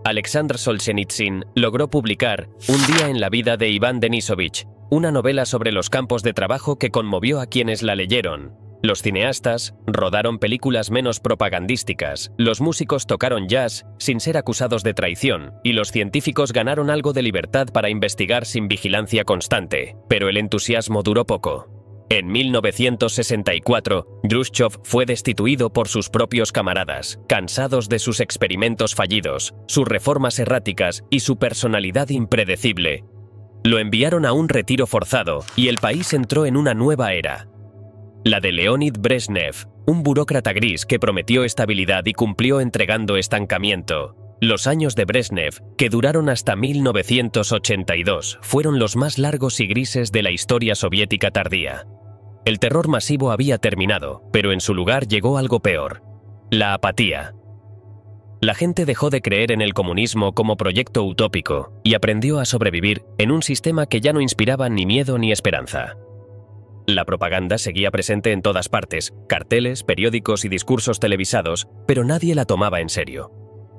Alexander Solzhenitsyn logró publicar Un día en la vida de Iván Denisovich, una novela sobre los campos de trabajo que conmovió a quienes la leyeron. Los cineastas rodaron películas menos propagandísticas, los músicos tocaron jazz sin ser acusados de traición, y los científicos ganaron algo de libertad para investigar sin vigilancia constante. Pero el entusiasmo duró poco. En 1964, Jrushchov fue destituido por sus propios camaradas, cansados de sus experimentos fallidos, sus reformas erráticas y su personalidad impredecible. Lo enviaron a un retiro forzado y el país entró en una nueva era. La de Leonid Brezhnev, un burócrata gris que prometió estabilidad y cumplió entregando estancamiento. Los años de Brezhnev, que duraron hasta 1982, fueron los más largos y grises de la historia soviética tardía. El terror masivo había terminado, pero en su lugar llegó algo peor: la apatía. La gente dejó de creer en el comunismo como proyecto utópico y aprendió a sobrevivir en un sistema que ya no inspiraba ni miedo ni esperanza. La propaganda seguía presente en todas partes, carteles, periódicos y discursos televisados, pero nadie la tomaba en serio.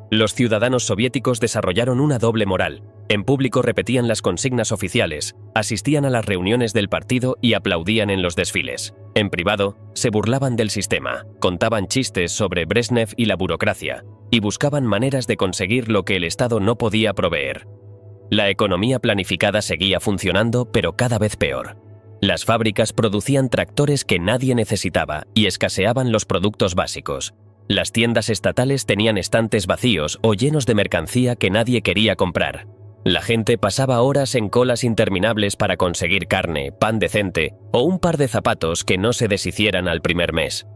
Los ciudadanos soviéticos desarrollaron una doble moral. En público repetían las consignas oficiales, asistían a las reuniones del partido y aplaudían en los desfiles. En privado, se burlaban del sistema, contaban chistes sobre Brezhnev y la burocracia, y buscaban maneras de conseguir lo que el Estado no podía proveer. La economía planificada seguía funcionando, pero cada vez peor. Las fábricas producían tractores que nadie necesitaba y escaseaban los productos básicos. Las tiendas estatales tenían estantes vacíos o llenos de mercancía que nadie quería comprar. La gente pasaba horas en colas interminables para conseguir carne, pan decente o un par de zapatos que no se deshicieran al primer mes.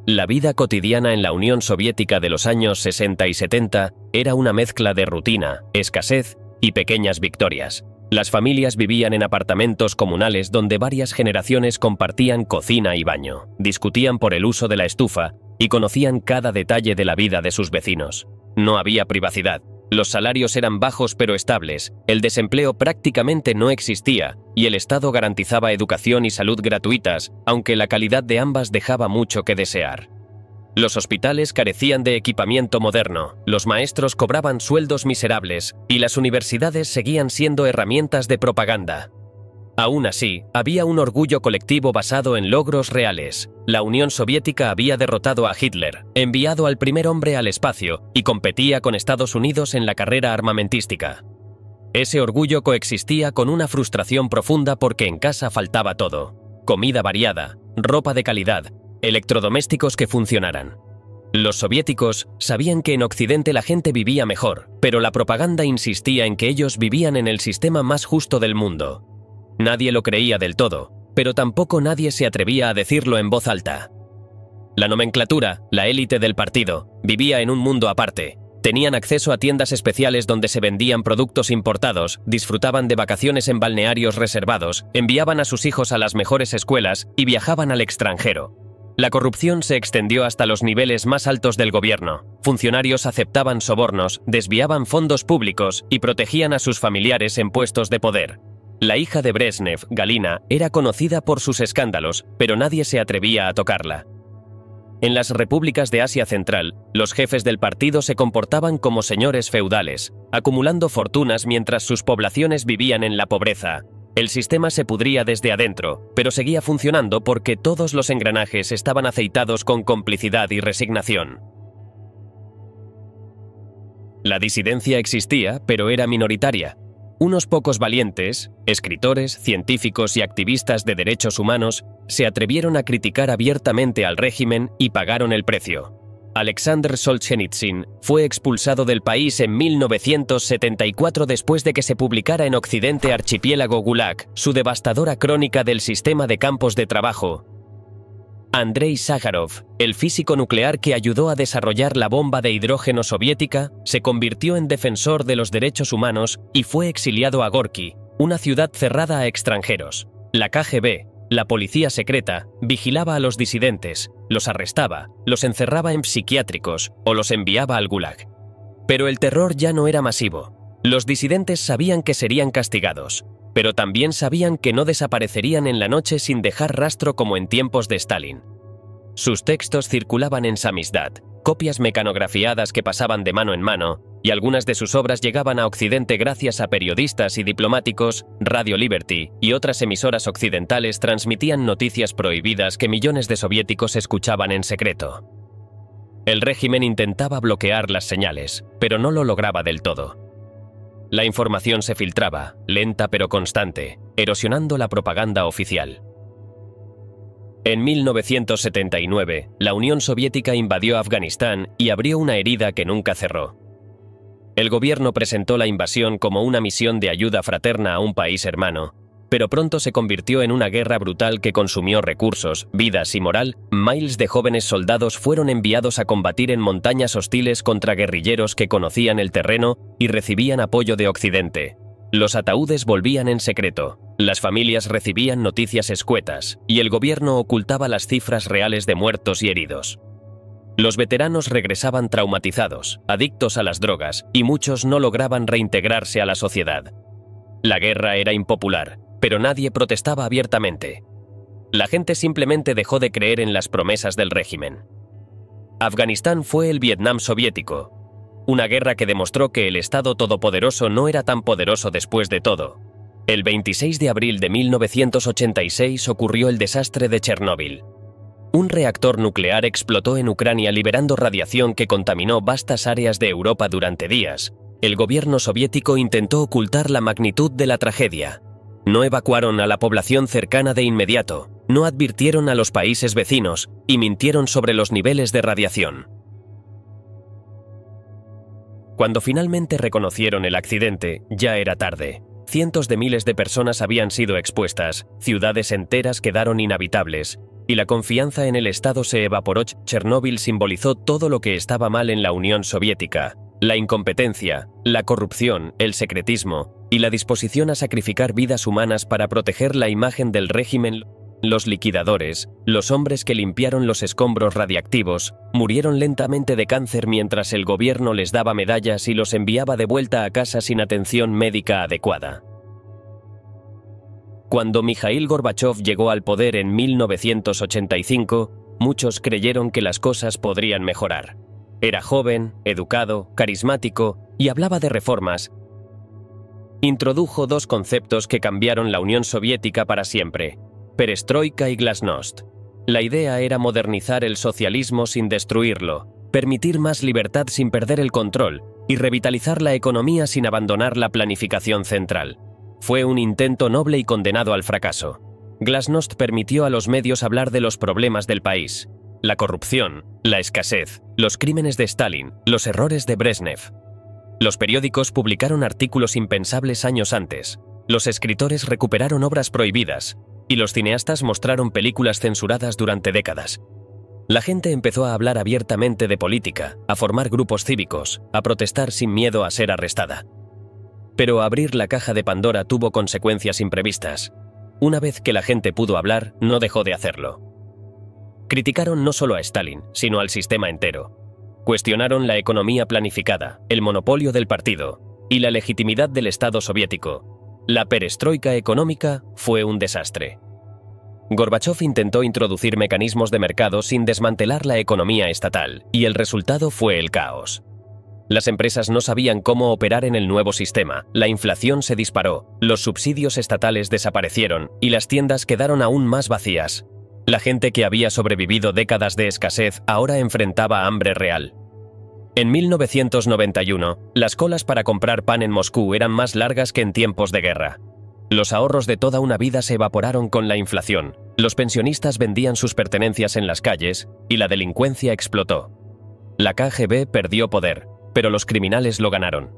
La vida cotidiana en la Unión Soviética de los años 60 y 70 era una mezcla de rutina, escasez y pequeñas victorias. Las familias vivían en apartamentos comunales donde varias generaciones compartían cocina y baño, discutían por el uso de la estufa y conocían cada detalle de la vida de sus vecinos. No había privacidad. Los salarios eran bajos pero estables, el desempleo prácticamente no existía y el Estado garantizaba educación y salud gratuitas, aunque la calidad de ambas dejaba mucho que desear. Los hospitales carecían de equipamiento moderno, los maestros cobraban sueldos miserables y las universidades seguían siendo herramientas de propaganda. Aún así, había un orgullo colectivo basado en logros reales. La Unión Soviética había derrotado a Hitler, enviado al primer hombre al espacio y competía con Estados Unidos en la carrera armamentística. Ese orgullo coexistía con una frustración profunda porque en casa faltaba todo: comida variada, ropa de calidad, electrodomésticos que funcionaran. Los soviéticos sabían que en Occidente la gente vivía mejor, pero la propaganda insistía en que ellos vivían en el sistema más justo del mundo. Nadie lo creía del todo, pero tampoco nadie se atrevía a decirlo en voz alta. La nomenclatura, la élite del partido, vivía en un mundo aparte. Tenían acceso a tiendas especiales donde se vendían productos importados, disfrutaban de vacaciones en balnearios reservados, enviaban a sus hijos a las mejores escuelas y viajaban al extranjero. La corrupción se extendió hasta los niveles más altos del gobierno. Funcionarios aceptaban sobornos, desviaban fondos públicos y protegían a sus familiares en puestos de poder. La hija de Brezhnev, Galina, era conocida por sus escándalos, pero nadie se atrevía a tocarla. En las repúblicas de Asia Central, los jefes del partido se comportaban como señores feudales, acumulando fortunas mientras sus poblaciones vivían en la pobreza. El sistema se pudría desde adentro, pero seguía funcionando porque todos los engranajes estaban aceitados con complicidad y resignación. La disidencia existía, pero era minoritaria. Unos pocos valientes, escritores, científicos y activistas de derechos humanos, se atrevieron a criticar abiertamente al régimen y pagaron el precio. Alexander Solzhenitsyn fue expulsado del país en 1974 después de que se publicara en Occidente Archipiélago Gulag, su devastadora crónica del sistema de campos de trabajo. Andrei Sájarov, el físico nuclear que ayudó a desarrollar la bomba de hidrógeno soviética, se convirtió en defensor de los derechos humanos y fue exiliado a Gorky, una ciudad cerrada a extranjeros. La KGB, la policía secreta, vigilaba a los disidentes, los arrestaba, los encerraba en psiquiátricos o los enviaba al Gulag. Pero el terror ya no era masivo. Los disidentes sabían que serían castigados, pero también sabían que no desaparecerían en la noche sin dejar rastro como en tiempos de Stalin. Sus textos circulaban en samizdat, copias mecanografiadas que pasaban de mano en mano, y algunas de sus obras llegaban a Occidente gracias a periodistas y diplomáticos. Radio Liberty y otras emisoras occidentales transmitían noticias prohibidas que millones de soviéticos escuchaban en secreto. El régimen intentaba bloquear las señales, pero no lo lograba del todo. La información se filtraba, lenta pero constante, erosionando la propaganda oficial. En 1979, la Unión Soviética invadió Afganistán y abrió una herida que nunca cerró. El gobierno presentó la invasión como una misión de ayuda fraterna a un país hermano, pero pronto se convirtió en una guerra brutal que consumió recursos, vidas y moral. Miles de jóvenes soldados fueron enviados a combatir en montañas hostiles contra guerrilleros que conocían el terreno y recibían apoyo de Occidente. Los ataúdes volvían en secreto, las familias recibían noticias escuetas y el gobierno ocultaba las cifras reales de muertos y heridos. Los veteranos regresaban traumatizados, adictos a las drogas, y muchos no lograban reintegrarse a la sociedad. La guerra era impopular, pero nadie protestaba abiertamente. La gente simplemente dejó de creer en las promesas del régimen. Afganistán fue el Vietnam soviético, una guerra que demostró que el Estado todopoderoso no era tan poderoso después de todo. El 26 de abril de 1986 ocurrió el desastre de Chernóbil. Un reactor nuclear explotó en Ucrania liberando radiación que contaminó vastas áreas de Europa durante días. El gobierno soviético intentó ocultar la magnitud de la tragedia. No evacuaron a la población cercana de inmediato, no advirtieron a los países vecinos y mintieron sobre los niveles de radiación. Cuando finalmente reconocieron el accidente, ya era tarde. Cientos de miles de personas habían sido expuestas, ciudades enteras quedaron inhabitables, y la confianza en el Estado se evaporó. Chernóbil simbolizó todo lo que estaba mal en la Unión Soviética. La incompetencia, la corrupción, el secretismo y la disposición a sacrificar vidas humanas para proteger la imagen del régimen. Los liquidadores, los hombres que limpiaron los escombros radiactivos, murieron lentamente de cáncer mientras el gobierno les daba medallas y los enviaba de vuelta a casa sin atención médica adecuada. Cuando Mikhail Gorbachov llegó al poder en 1985, muchos creyeron que las cosas podrían mejorar. Era joven, educado, carismático y hablaba de reformas. Introdujo dos conceptos que cambiaron la Unión Soviética para siempre: perestroika y glasnost. La idea era modernizar el socialismo sin destruirlo, permitir más libertad sin perder el control y revitalizar la economía sin abandonar la planificación central. Fue un intento noble y condenado al fracaso. Glasnost permitió a los medios hablar de los problemas del país: la corrupción, la escasez, los crímenes de Stalin, los errores de Brezhnev. Los periódicos publicaron artículos impensables años antes. Los escritores recuperaron obras prohibidas y los cineastas mostraron películas censuradas durante décadas. La gente empezó a hablar abiertamente de política, a formar grupos cívicos, a protestar sin miedo a ser arrestada. Pero abrir la caja de Pandora tuvo consecuencias imprevistas. Una vez que la gente pudo hablar, no dejó de hacerlo. Criticaron no solo a Stalin, sino al sistema entero. Cuestionaron la economía planificada, el monopolio del partido y la legitimidad del Estado soviético. La perestroika económica fue un desastre. Gorbachov intentó introducir mecanismos de mercado sin desmantelar la economía estatal, y el resultado fue el caos. Las empresas no sabían cómo operar en el nuevo sistema, la inflación se disparó, los subsidios estatales desaparecieron y las tiendas quedaron aún más vacías. La gente que había sobrevivido décadas de escasez ahora enfrentaba hambre real. En 1991, las colas para comprar pan en Moscú eran más largas que en tiempos de guerra. Los ahorros de toda una vida se evaporaron con la inflación, los pensionistas vendían sus pertenencias en las calles y la delincuencia explotó. La KGB perdió poder, pero los criminales lo ganaron.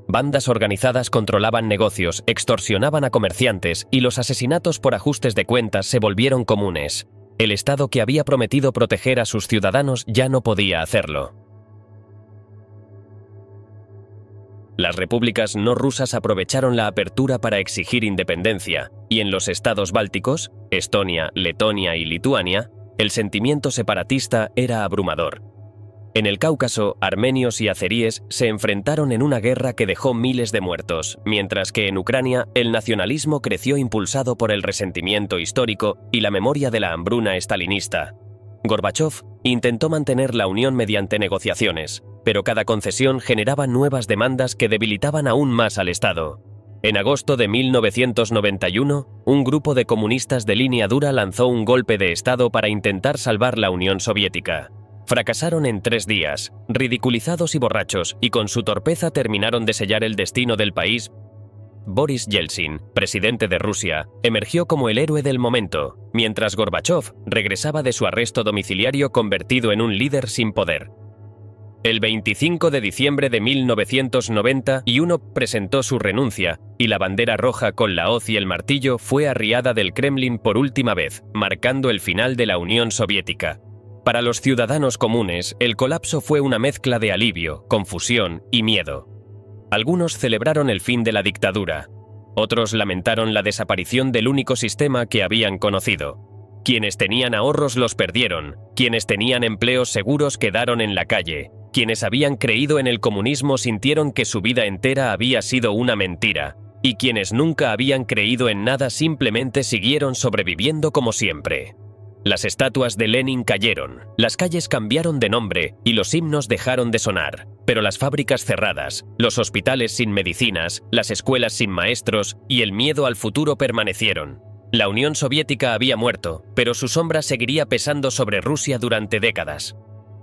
Bandas organizadas controlaban negocios, extorsionaban a comerciantes y los asesinatos por ajustes de cuentas se volvieron comunes. El Estado que había prometido proteger a sus ciudadanos ya no podía hacerlo. Las repúblicas no rusas aprovecharon la apertura para exigir independencia, y en los estados bálticos, Estonia, Letonia y Lituania, el sentimiento separatista era abrumador. En el Cáucaso, armenios y azeríes se enfrentaron en una guerra que dejó miles de muertos, mientras que en Ucrania el nacionalismo creció impulsado por el resentimiento histórico y la memoria de la hambruna estalinista. Gorbachov intentó mantener la unión mediante negociaciones, pero cada concesión generaba nuevas demandas que debilitaban aún más al Estado. En agosto de 1991, un grupo de comunistas de línea dura lanzó un golpe de Estado para intentar salvar la Unión Soviética. Fracasaron en 3 días, ridiculizados y borrachos, y con su torpeza terminaron de sellar el destino del país. Boris Yeltsin, presidente de Rusia, emergió como el héroe del momento, mientras Gorbachov regresaba de su arresto domiciliario convertido en un líder sin poder. El 25 de diciembre de 1991 presentó su renuncia, y la bandera roja con la hoz y el martillo fue arriada del Kremlin por última vez, marcando el final de la Unión Soviética. Para los ciudadanos comunes, el colapso fue una mezcla de alivio, confusión y miedo. Algunos celebraron el fin de la dictadura. Otros lamentaron la desaparición del único sistema que habían conocido. Quienes tenían ahorros los perdieron, quienes tenían empleos seguros quedaron en la calle, quienes habían creído en el comunismo sintieron que su vida entera había sido una mentira, y quienes nunca habían creído en nada simplemente siguieron sobreviviendo como siempre. Las estatuas de Lenin cayeron, las calles cambiaron de nombre y los himnos dejaron de sonar, pero las fábricas cerradas, los hospitales sin medicinas, las escuelas sin maestros y el miedo al futuro permanecieron. La Unión Soviética había muerto, pero su sombra seguiría pesando sobre Rusia durante décadas.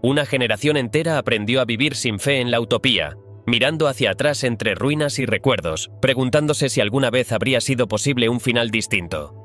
Una generación entera aprendió a vivir sin fe en la utopía, mirando hacia atrás entre ruinas y recuerdos, preguntándose si alguna vez habría sido posible un final distinto.